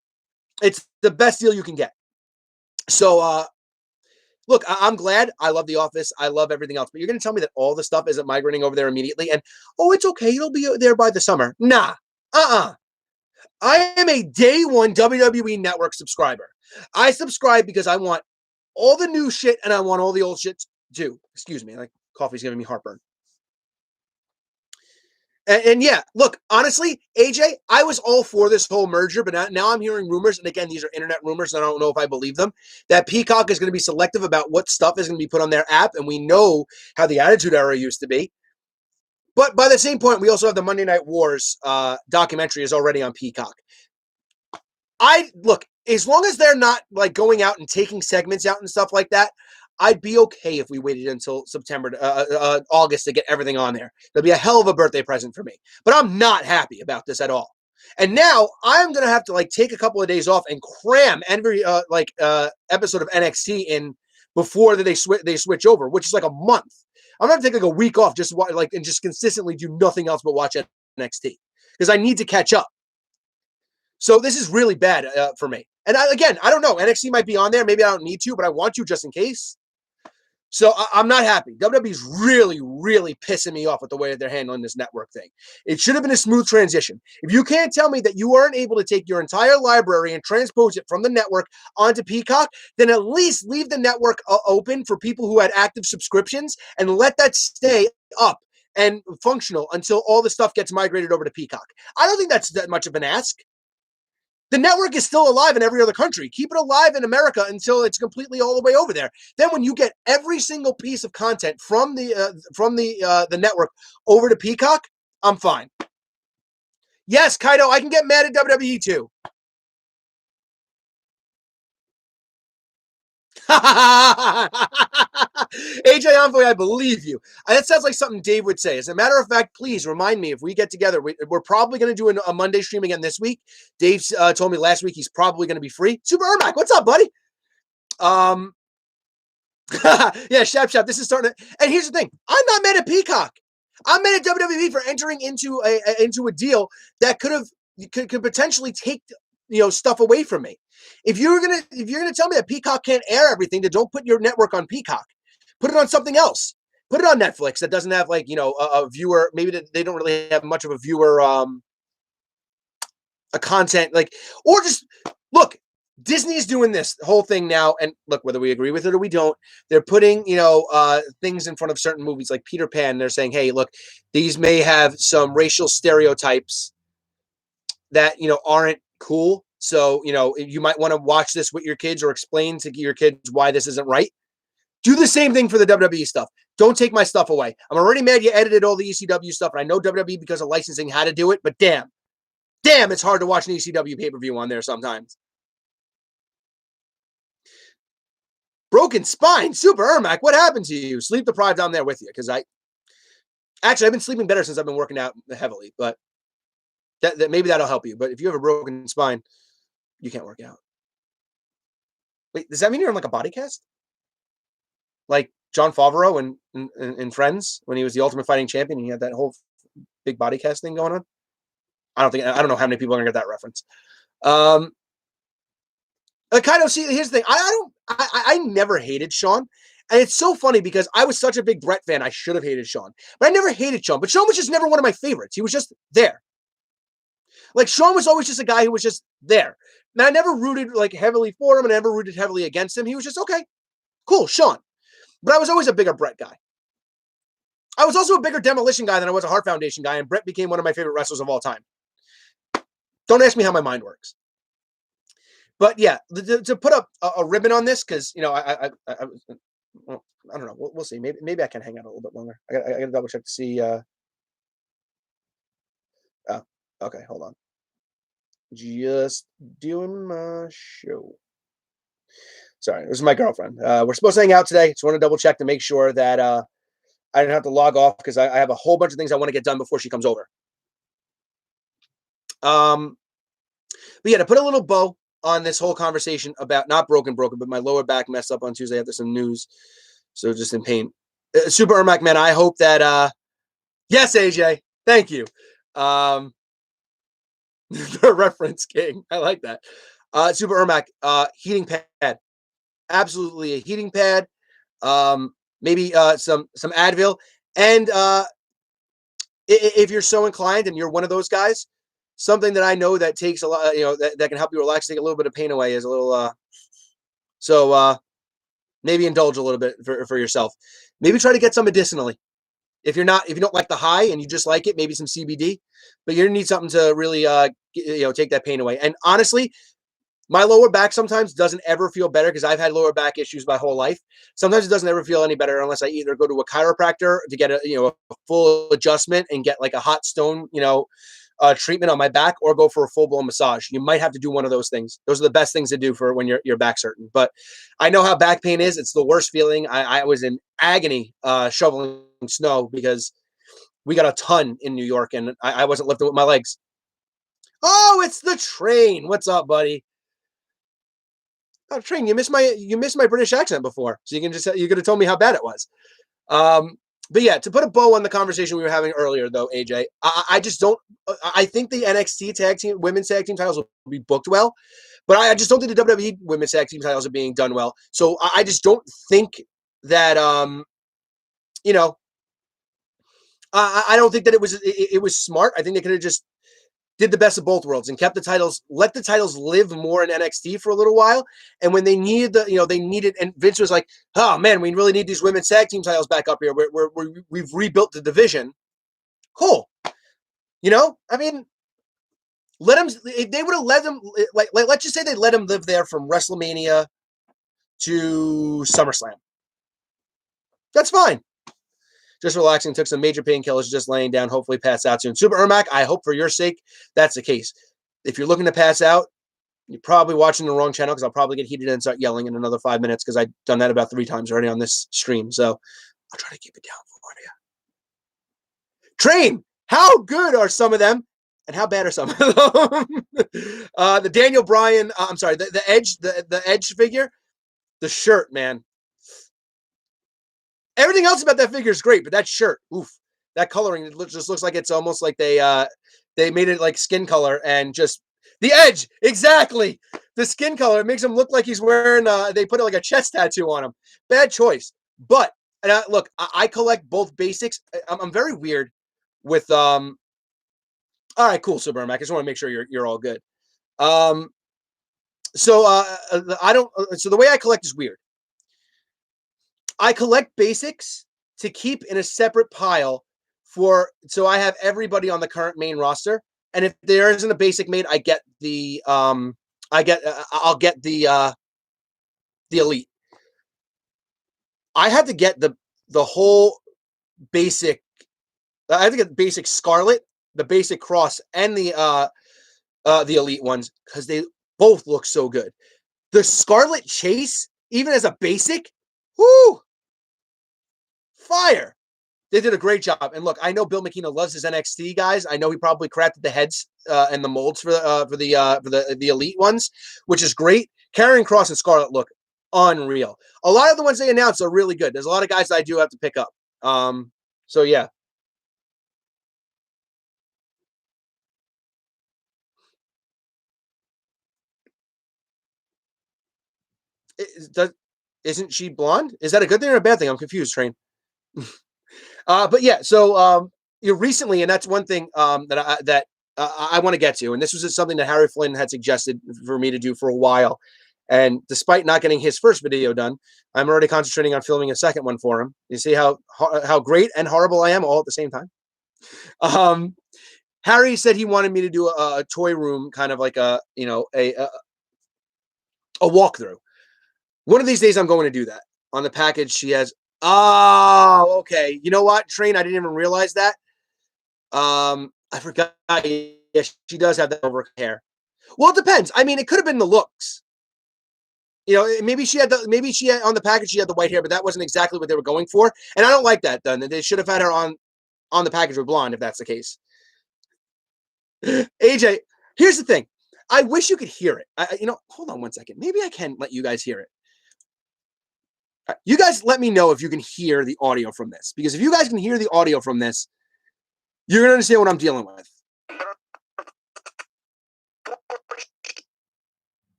It's the best deal you can get. So, look, I'm glad. I love The Office. I love everything else. But you're going to tell me that all the stuff isn't migrating over there immediately? And, it's okay. It'll be there by the summer. Nah. I am a day one WWE Network subscriber. I subscribe because I want all the new shit and I want all the old shit too. Excuse me. Like, coffee's giving me heartburn. And yeah, look, honestly, AJ, I was all for this whole merger, but now I'm hearing rumors, and again, these are internet rumors, and I don't know if I believe them, that Peacock is going to be selective about what stuff is going to be put on their app, and we know how the Attitude Era used to be. But by the same point, we also have the Monday Night Wars documentary is already on Peacock. Look, as long as they're not like going out and taking segments out and stuff like that, I'd be okay if we waited until September, August to get everything on there. It'll be a hell of a birthday present for me. But I'm not happy about this at all. And now I'm gonna have to like take a couple of days off and cram every episode of NXT in before they switch over, which is like a month. I'm gonna take like a week off just and just consistently do nothing else but watch NXT because I need to catch up. So this is really bad for me. And I don't know. NXT might be on there. Maybe I don't need to, but I want to just in case. So I'm not happy. WWE's really, really pissing me off with the way that they're handling this network thing. It should have been a smooth transition. If you can't tell me that you aren't able to take your entire library and transpose it from the network onto Peacock, then at least leave the network open for people who had active subscriptions and let that stay up and functional until all the stuff gets migrated over to Peacock. I don't think that's that much of an ask. The network is still alive in every other country. Keep it alive in America until it's completely all the way over there. Then when you get every single piece of content from the network over to Peacock, I'm fine. Yes, Kaido, I can get mad at WWE too. AJ Envoy, I believe you. That sounds like something Dave would say. As a matter of fact, please remind me if we get together. We're probably going to do a Monday stream again this week. Dave told me last week he's probably going to be free. Super Ermac, what's up, buddy? Yeah, Shap. This is starting to, and here's the thing. I'm not mad at Peacock. I'm mad at WWE for entering into a deal that could potentially take stuff away from me. If you're gonna tell me that Peacock can't air everything, then don't put your network on Peacock. Put it on something else. Put it on Netflix that doesn't have a viewer. Maybe they don't really have much of a viewer a content or just look. Disney is doing this whole thing now, and look, whether we agree with it or we don't, they're putting things in front of certain movies like Peter Pan. They're saying, hey, look, these may have some racial stereotypes that aren't cool. So you might want to watch this with your kids or explain to your kids why this isn't right. Do the same thing for the WWE stuff. Don't take my stuff away. I'm already mad you edited all the ECW stuff, and I know WWE because of licensing had to do it, but damn, it's hard to watch an ECW pay-per-view on there sometimes. Broken spine, Super Ermac. What happened to you? Sleep deprived down there with you, because I've been sleeping better since I've been working out heavily, but that maybe that'll help you. But if you have a broken spine, you can't work out. Wait, does that mean you're on like a body cast? Like Jon Favreau in Friends when he was the Ultimate Fighting Champion and he had that whole big body cast thing going on? I don't know how many people are gonna get that reference. Kind of see. Here's the thing. I never hated Shawn, and it's so funny because I was such a big Bret fan. I should have hated Shawn, but I never hated Shawn. But Shawn was just never one of my favorites. He was just there. Like Shawn was always just a guy who was just there. And I never rooted heavily for him, and I never rooted heavily against him. He was just okay, cool, Shawn. But I was always a bigger Bret guy. I was also a bigger Demolition guy than I was a Heart Foundation guy, and Bret became one of my favorite wrestlers of all time. Don't ask me how my mind works. But yeah, to put up a ribbon on this, because I don't know. We'll see. Maybe I can hang out a little bit longer. I got to double check to see. Oh, okay. Hold on. Just doing my show. Sorry, this is my girlfriend. We're supposed to hang out today. Just want to double check to make sure that I didn't have to log off because I have a whole bunch of things I want to get done before she comes over. But yeah, to put a little bow on this whole conversation about not broken, but my lower back messed up on Tuesday after some news. So just in pain. Super Ermac, man, I hope that, yes, AJ, thank you. The reference king. I like that. Super Ermac, heating pad. Absolutely a heating pad. Maybe some Advil. And if you're so inclined and you're one of those guys, something that I know that takes a lot, that can help you relax, take a little bit of pain away is a little, so maybe indulge a little bit for yourself. Maybe try to get some medicinally. If you don't like the high and you just like it, maybe some CBD, but you're gonna need something to really, take that pain away. And honestly, my lower back sometimes doesn't ever feel better because I've had lower back issues my whole life. Sometimes it doesn't ever feel any better unless I either go to a chiropractor to get a full adjustment and get like a hot stone, treatment on my back, or go for a full-blown massage. You might have to do one of those things. Those are the best things to do for when your back's hurting. But I know how back pain is. It's the worst feeling. I was in agony shoveling snow because we got a ton in New York and I wasn't lifting with my legs. Oh, it's the train. What's up, buddy? Oh, train, you missed my British accent before. So you could have told me how bad it was. But yeah, to put a bow on the conversation we were having earlier, though, AJ, I just don't. I think the NXT women's tag team titles will be booked well, but I just don't think the WWE women's tag team titles are being done well. So I just don't think that I don't think that it was smart. I think they could have just did the best of both worlds and kept the titles, let the titles live more in NXT for a little while. And when they needed they needed, and Vince was like, oh man, we really need these women's tag team titles back up here. We've rebuilt the division. Cool. I mean, let them, if they would have let them, let's just say they let them live there from WrestleMania to SummerSlam. That's fine. Just relaxing, took some major painkillers, just laying down, hopefully pass out soon. Super Ermac, I hope for your sake that's the case. If you're looking to pass out, You're probably watching the wrong channel because I'll probably get heated and start yelling in another 5 minutes because I've done that about 3 times already on this stream. So I'll try to keep it down for you. Train, how good are some of them? And how bad are some of them? The Daniel Bryan, I'm sorry, the Edge figure, the shirt, man. Everything else about that figure is great, but that shirt, oof, that coloring just looks like it's almost like they made it like skin color and just the Edge, exactly. The skin color, it makes him look like he's wearing. They put like a chest tattoo on him. Bad choice, but look, I collect both basics. I'm very weird with All right, cool, Suburban. I just want to make sure you're all good. So I don't. So the way I collect is weird. I collect basics to keep in a separate pile so I have everybody on the current main roster. And if there isn't a basic made, I get the I'll get the elite. I had to get the whole basic. I had to get the basic Scarlet, the basic Cross, and the elite ones because they both look so good. The Scarlet Chase, even as a basic, whoo, fire. They did a great job. And look, I know Bill McKenna loves his NXT guys. I know he probably crafted the heads and the molds for the elite ones, which is great. Karrion Kross and Scarlet look unreal. A lot of the ones they announced are really good. There's a lot of guys that I do have to pick up. So yeah. Isn't she blonde? Is that a good thing or a bad thing? I'm confused, Train. But yeah, so recently, and that's one thing that I want to get to, and this was something that Harry Flynn had suggested for me to do for a while. And despite not getting his first video done, I'm already concentrating on filming a second one for him. You see how great and horrible I am all at the same time. Harry said he wanted me to do a toy room, kind of like a walkthrough. One of these days, I'm going to do that. On the package, she has. Oh, okay. You know what, Train? I didn't even realize that. I forgot. Yes, she does have that over hair. Well, it depends. I mean, it could have been the looks. You know, maybe she had on the package she had the white hair, but that wasn't exactly what they were going for. And I don't like that. Then they should have had her on the package with blonde if that's the case. AJ, here's the thing. I wish you could hear it. Hold on one second. Maybe I can let you guys hear it. You guys let me know if you can hear the audio from this. Because if you guys can hear the audio from this, you're going to understand what I'm dealing with.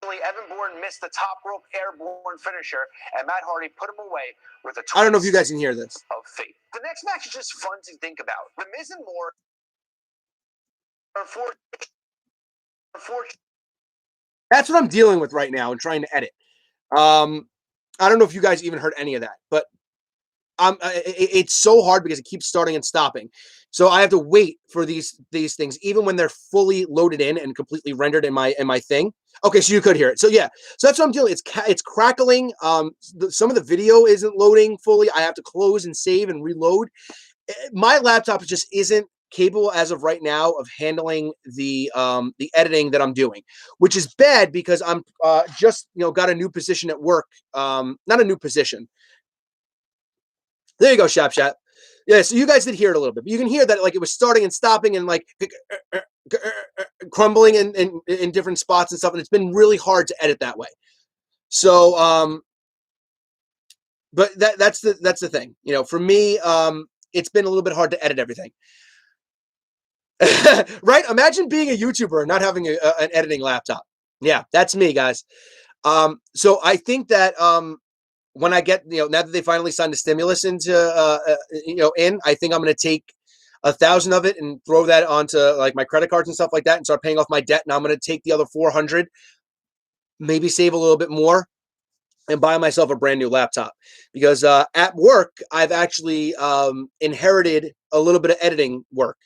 Evan Bourne missed the top rope airborne finisher, and Matt Hardy put him away with a twist. I don't know if you guys can hear this. Of fate. The next match is just fun to think about. The Miz and Moore. That's what I'm dealing with right now and trying to edit. I don't know if you guys even heard any of that, but it's so hard because it keeps starting and stopping. So I have to wait for these things, even when they're fully loaded in and completely rendered in my thing. Okay, so you could hear it. So yeah, so that's what I'm doing. It's crackling. Some of the video isn't loading fully. I have to close and save and reload. My laptop just isn't capable as of right now of handling the editing that I'm doing, which is bad because I'm just got a new position at work. Not a new position. There you go, Shap. Yeah, so you guys did hear it a little bit, but you can hear that like it was starting and stopping and like crumbling in different spots and stuff, and it's been really hard to edit that way. So, but that's the thing. For me, it's been a little bit hard to edit everything. Right? Imagine being a YouTuber and not having an editing laptop. Yeah, that's me, guys. So I think that when I get, now that they finally signed the stimulus into, I think I'm going to take 1,000 of it and throw that onto like my credit cards and stuff like that and start paying off my debt. And I'm going to take the other 400, maybe save a little bit more and buy myself a brand new laptop because at work, I've actually inherited a little bit of editing work.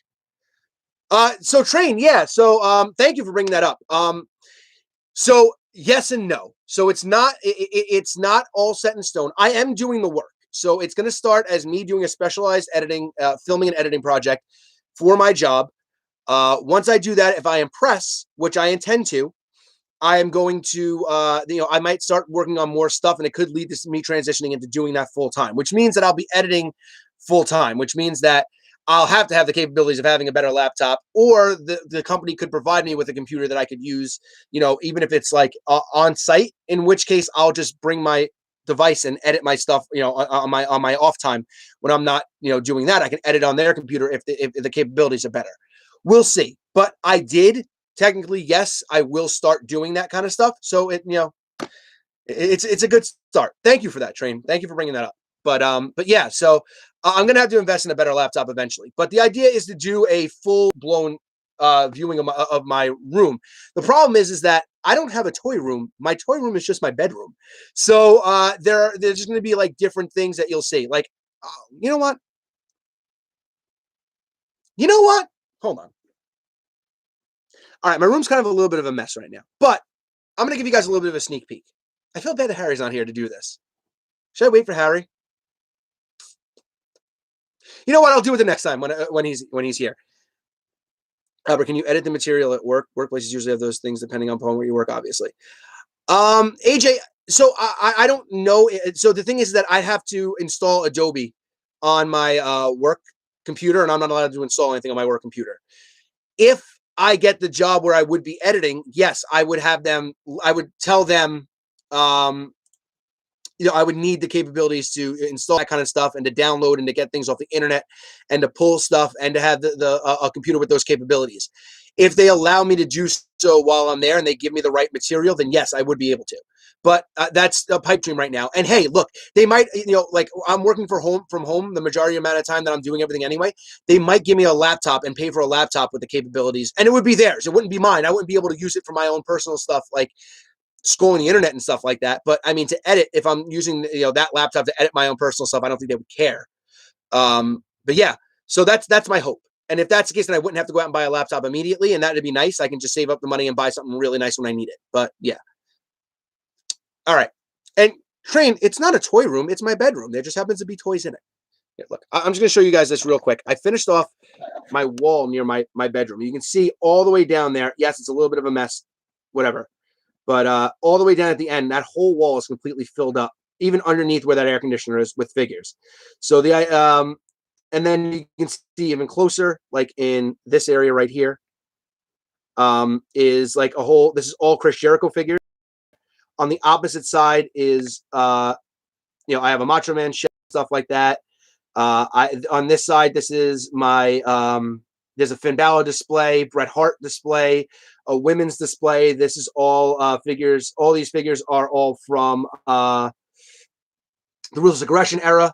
So Train, yeah. So thank you for bringing that up. So yes and no. So it's not all set in stone. I am doing the work. So it's going to start as me doing a specialized editing, filming and editing project for my job. Once I do that, if I impress, which I intend to, I am going to, I might start working on more stuff, and it could lead to me transitioning into doing that full time, which means that I'll be editing full time, which means that I'll have to have the capabilities of having a better laptop, or the company could provide me with a computer that I could use, even if it's like on site, in which case I'll just bring my device and edit my stuff, on my off time when I'm not, doing that. I can edit on their computer if the capabilities are better. We'll see. But I did technically, yes, I will start doing that kind of stuff. So it's a good start. Thank you for that, Train. Thank you for bringing that up. But yeah, so I'm gonna have to invest in a better laptop eventually. But the idea is to do a full blown viewing of my room. The problem is that I don't have a toy room. My toy room is just my bedroom. So there's just gonna be like different things that you'll see. Like, you know what? You know what? Hold on. All right, my room's kind of a little bit of a mess right now, but I'm gonna give you guys a little bit of a sneak peek. I feel bad that Harry's not here to do this. Should I wait for Harry? You know what? I'll do it the next time when he's here. Albert, can you edit the material at work? Workplaces usually have those things depending upon where you work, obviously. AJ, so I don't know. So the thing is that I have to install Adobe on my work computer, and I'm not allowed to install anything on my work computer. If I get the job where I would be editing, yes, I would tell them, I would need the capabilities to install that kind of stuff and to download and to get things off the internet and to pull stuff and to have a computer with those capabilities. If they allow me to do so while I'm there and they give me the right material, then yes, I would be able to. But that's a pipe dream right now. And hey, look, they might, like I'm working from home the majority amount of time that I'm doing everything anyway. They might give me a laptop and pay for a laptop with the capabilities, and it would be theirs. It wouldn't be mine. I wouldn't be able to use it for my own personal stuff, like scrolling the internet and stuff like that. But I mean, to edit, if I'm using that laptop to edit my own personal stuff, I don't think they would care. But yeah, so that's my hope. And if that's the case, then I wouldn't have to go out and buy a laptop immediately, and that'd be nice. I can just save up the money and buy something really nice when I need it. But yeah. All right. And Train, it's not a toy room. It's my bedroom. There just happens to be toys in it. Here, look, I'm just going to show you guys this real quick. I finished off my wall near my bedroom. You can see all the way down there. Yes, it's a little bit of a mess, whatever. But all the way down at the end, that whole wall is completely filled up, even underneath where that air conditioner is, with figures. So and then you can see even closer, like in this area right here, is like this is all Chris Jericho figures. On the opposite side is, I have a Macho Man chef, stuff like that. On this side, this is my, there's a Finn Balor display, Bret Hart display, a women's display. This is all figures. All these figures are all from the Ruthless Aggression era.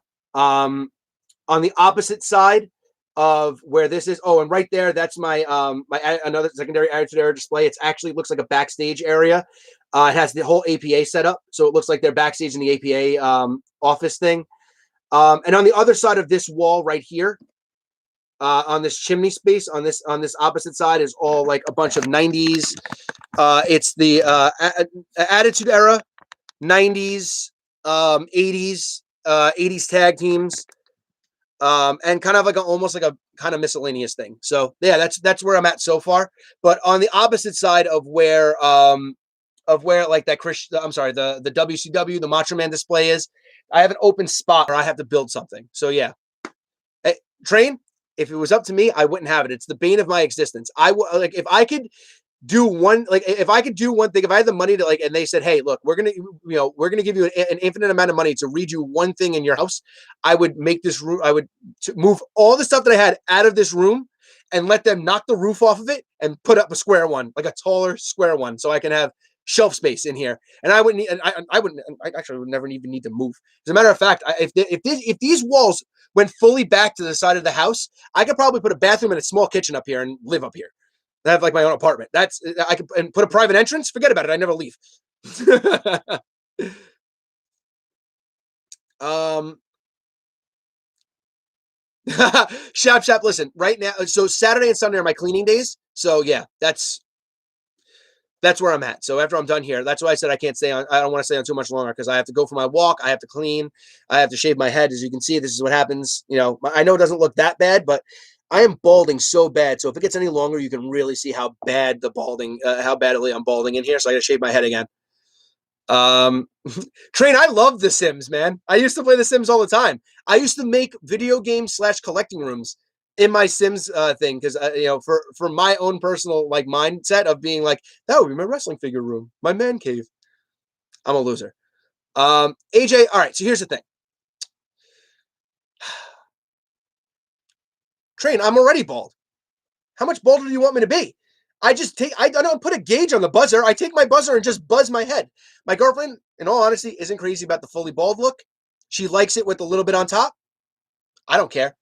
On the opposite side of where this is, and right there, that's my another secondary Attitude Era display. It actually looks like a backstage area. It has the whole APA set up, so it looks like they're backstage in the APA office thing. And on the other side of this wall right here, on this chimney space, on this opposite side, is all like a bunch of 90s. It's the Attitude Era, 90s, 80s tag teams, and kind of like almost like a kind of miscellaneous thing. So yeah, that's where I'm at so far. But on the opposite side of where like that the WCW, the Macho Man display is, I have an open spot where I have to build something. So yeah, hey, Train, if it was up to me, I wouldn't have it. It's the bane of my existence. If I could do one thing, if I had the money to and they said, hey, look, we're gonna give you an infinite amount of money to redo one thing in your house, I would make this room. I would move all the stuff that I had out of this room and let them knock the roof off of it and put up a square one, like a taller square one, so I can have shelf space in here. And I wouldn't need, and I actually would never even need to move. As a matter of fact, if these walls went fully back to the side of the house, I could probably put a bathroom and a small kitchen up here and live up here. I have like my own apartment. I could and put a private entrance. Forget about it. I never leave. Shap. Listen, right now. So Saturday and Sunday are my cleaning days. So yeah, that's where I'm at. So after I'm done here, that's why I said I can't stay on. I don't want to stay on too much longer because I have to go for my walk. I have to clean. I have to shave my head. As you can see, this is what happens. I know it doesn't look that bad, but I am balding so bad. So if it gets any longer, you can really see how bad how badly I'm balding in here. So I got to shave my head again. Train, I love The Sims, man. I used to play The Sims all the time. I used to make video games / collecting rooms in my Sims thing because for my own personal like mindset of being like that would be my wrestling figure room, my man cave. I'm a loser. AJ, all right. So here's the thing. Train, I'm already bald. How much balder do you want me to be? I don't put a gauge on the buzzer. I take my buzzer and just buzz my head. My girlfriend, in all honesty, isn't crazy about the fully bald look. She likes it with a little bit on top. I don't care.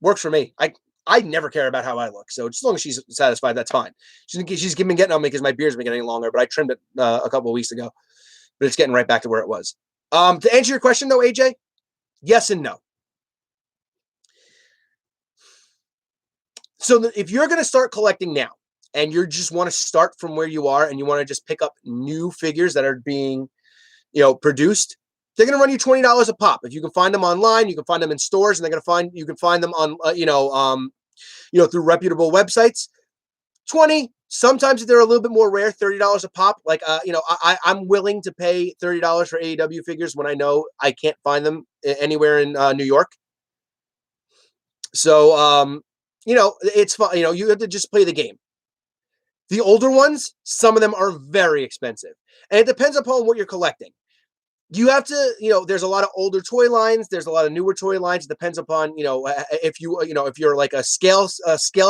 Works for me. I never care about how I look. So as long as she's satisfied, that's fine. She's been getting on me because my beard's been getting longer, but I trimmed it a couple of weeks ago. But it's getting right back to where it was. To answer your question, though, AJ, yes and no. So if you're going to start collecting now and you just want to start from where you are and you want to just pick up new figures that are being, produced, they're going to run you $20 a pop. If you can find them online, you can find them in stores, and you can find them on, through reputable websites. 20. Sometimes if they're a little bit more rare, $30 a pop. Like, I'm willing to pay $30 for AEW figures when I know I can't find them anywhere in New York. So, it's fun. You have to just play the game. The older ones, some of them are very expensive. And it depends upon what you're collecting. You have to, there's a lot of older toy lines. There's a lot of newer toy lines. It depends upon, if you're like a scale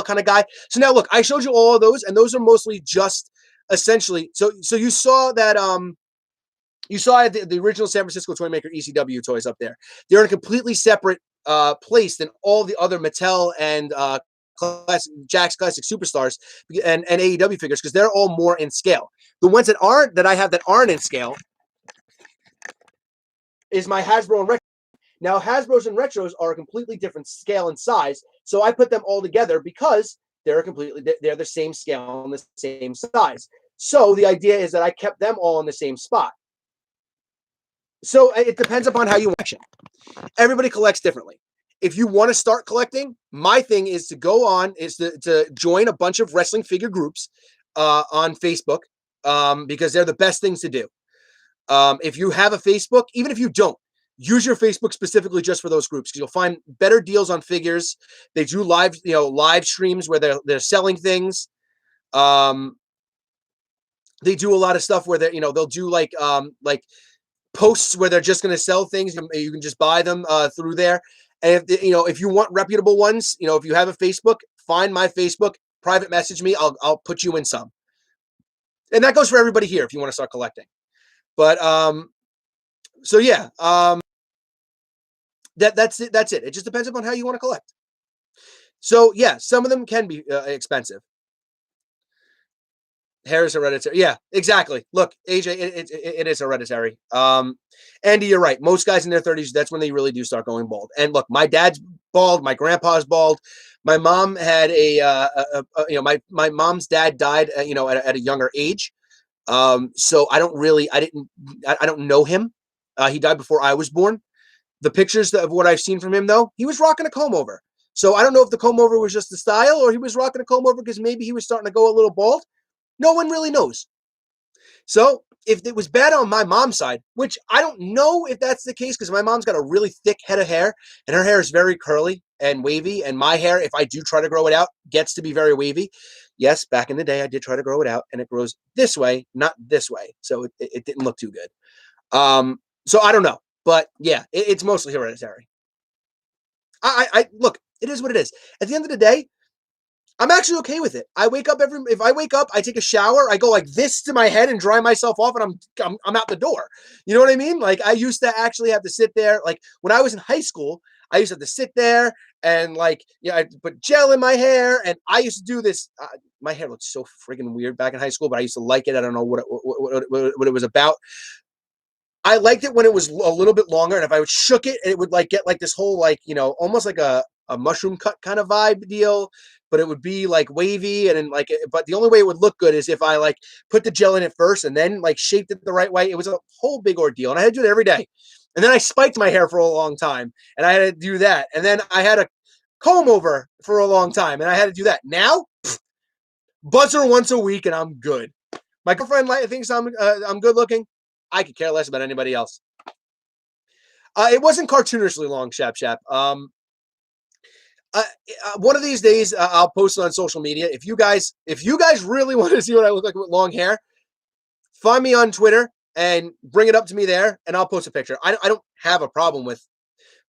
kind of guy. So now look, I showed you all of those, and those are mostly just essentially. So you saw that, you saw the original San Francisco toy maker ECW toys up there. They're in a completely separate place than all the other Mattel and Jakks Classic Superstars and AEW figures because they're all more in scale. The ones that aren't in scale is my Hasbro and Retro. Now Hasbro's and Retros are a completely different scale and size, so I put them all together because they're the same scale and the same size. So the idea is that I kept them all in the same spot. So it depends upon how you collection. Everybody collects differently. If you want to start collecting, my thing is to join a bunch of wrestling figure groups on Facebook because they're the best things to do. If you have a Facebook, even if you don't, use your Facebook specifically just for those groups because you'll find better deals on figures. They do live streams where they're selling things. They do a lot of stuff where they'll do like posts where they're just going to sell things. You can just buy them through there. And if you want reputable ones, if you have a Facebook, find my Facebook, private message me. I'll put you in some. And that goes for everybody here if you want to start collecting. But so yeah, that's it. That's it. It just depends upon how you want to collect. So yeah, some of them can be expensive. Hair is hereditary. Yeah, exactly. Look, AJ, it is hereditary. Andy, you're right. Most guys in their 30s, that's when they really do start going bald. And look, my dad's bald. My grandpa's bald. My mom had my mom's dad died, at a younger age. So I don't know him. He died before I was born. The pictures of what I've seen from him, though, he was rocking a comb over. So I don't know if the comb over was just the style or he was rocking a comb over because maybe he was starting to go a little bald. No one really knows. So if it was bad on my mom's side, which I don't know if that's the case because my mom's got a really thick head of hair and her hair is very curly and wavy. And my hair, if I do try to grow it out, gets to be very wavy. Yes, back in the day, I did try to grow it out and it grows this way, not this way. So it didn't look too good. So I don't know. But yeah, it's mostly hereditary. I look, it is what it is. At the end of the day, I'm actually okay with it. If I wake up, I take a shower, I go like this to my head and dry myself off and I'm out the door. You know what I mean? Like I used to actually have to sit there. Like when I was in high school, I used to have to sit there and I put gel in my hair and I used to do this. My hair looked so friggin' weird back in high school, but I used to like it. I don't know what it was about. I liked it when it was a little bit longer. And if I shook it, it would get this whole almost like a mushroom cut kind of vibe deal, but it would be wavy and then but the only way it would look good is if I put the gel in it first and then shaped it the right way. It was a whole big ordeal and I had to do it every day. And then I spiked my hair for a long time and I had to do that. And then I had comb over for a long time, and I had to do that. Now, buzzer once a week, and I'm good. My girlfriend thinks I'm good looking. I could care less about anybody else. It wasn't cartoonishly long, Shap Shap. One of these days, I'll post it on social media. If you guys really want to see what I look like with long hair, find me on Twitter and bring it up to me there, and I'll post a picture. I don't have a problem with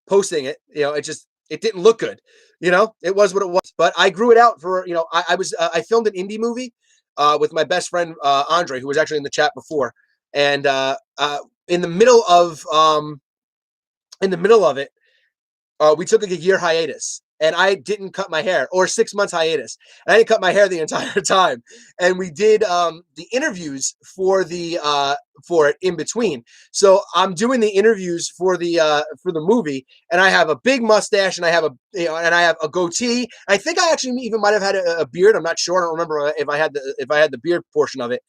posting it. It didn't look good. It was what it was. But I grew it out for, I filmed an indie movie with my best friend Andre, who was actually in the chat before, and in the middle of it, we took like a year hiatus, and I didn't cut my hair, or 6 months hiatus. And I didn't cut my hair the entire time. And we did the interviews for it in between. So I'm doing the interviews for the movie, and I have a big mustache, and I have a goatee. I think I actually even might have had a beard. I'm not sure. I don't remember if I had the beard portion of it.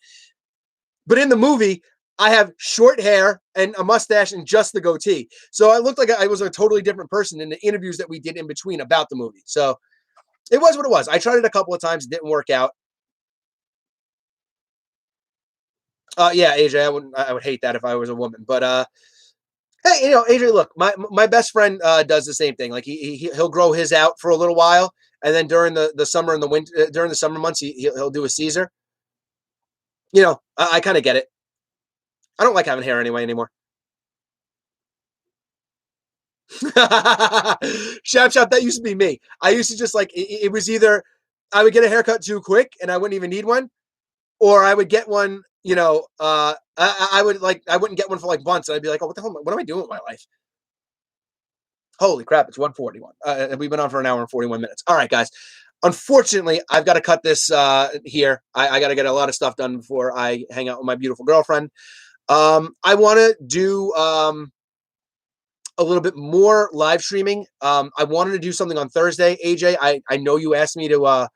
But in the movie, I have short hair and a mustache and just the goatee. So I looked like I was a totally different person in the interviews that we did in between about the movie. So it was what it was. I tried it a couple of times. It didn't work out. Yeah, AJ, I would hate that if I was a woman. But hey, AJ, look, my best friend does the same thing. Like he'll grow his out for a little while, and then during the summer and the winter, during the summer months, he'll do a Caesar. I kind of get it. I don't like having hair anymore. Shap Shap, that used to be me. I used to just it was either I would get a haircut too quick and I wouldn't even need one, or I would get one, I wouldn't get one for like months, and I'd be like, oh, what the hell, what am I doing with my life? Holy crap, it's 1:41. And we've been on for an hour and 41 minutes. All right, guys. Unfortunately, I've got to cut this here. I got to get a lot of stuff done before I hang out with my beautiful girlfriend. I want to do a little bit more live streaming. I wanted to do something on Thursday, AJ. I know you asked me to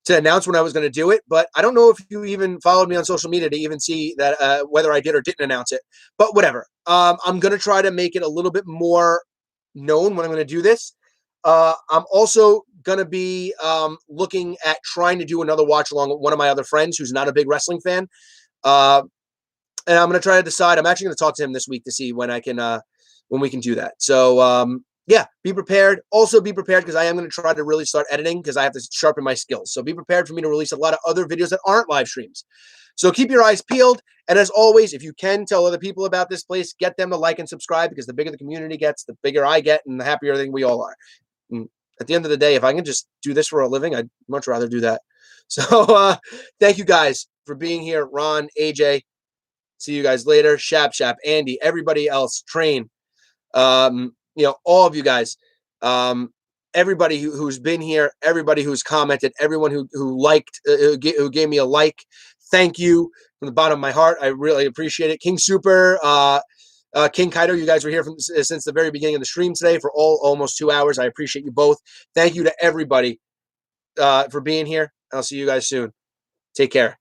announce when I was going to do it, but I don't know if you even followed me on social media to even see that whether I did or didn't announce it. But whatever. I'm going to try to make it a little bit more known when I'm going to do this. I'm also going to be looking at trying to do another watch along with one of my other friends who's not a big wrestling fan. And I'm going to try to decide. I'm actually going to talk to him this week to see when we can do that. So, yeah, be prepared. Also be prepared because I am going to try to really start editing because I have to sharpen my skills. So be prepared for me to release a lot of other videos that aren't live streams. So keep your eyes peeled. And as always, if you can tell other people about this place, get them to like and subscribe, because the bigger the community gets, the bigger I get, and the happier I think we all are. And at the end of the day, if I can just do this for a living, I'd much rather do that. So thank you guys for being here. Ron, AJ, see you guys later. Shap Shap, Andy, everybody else, Train, all of you guys, everybody who's been here, everybody who's commented, everyone who liked, who gave me a like. Thank you from the bottom of my heart. I really appreciate it. King Super, King Kaito, you guys were here since the very beginning of the stream today for almost 2 hours. I appreciate you both. Thank you to everybody for being here. I'll see you guys soon. Take care.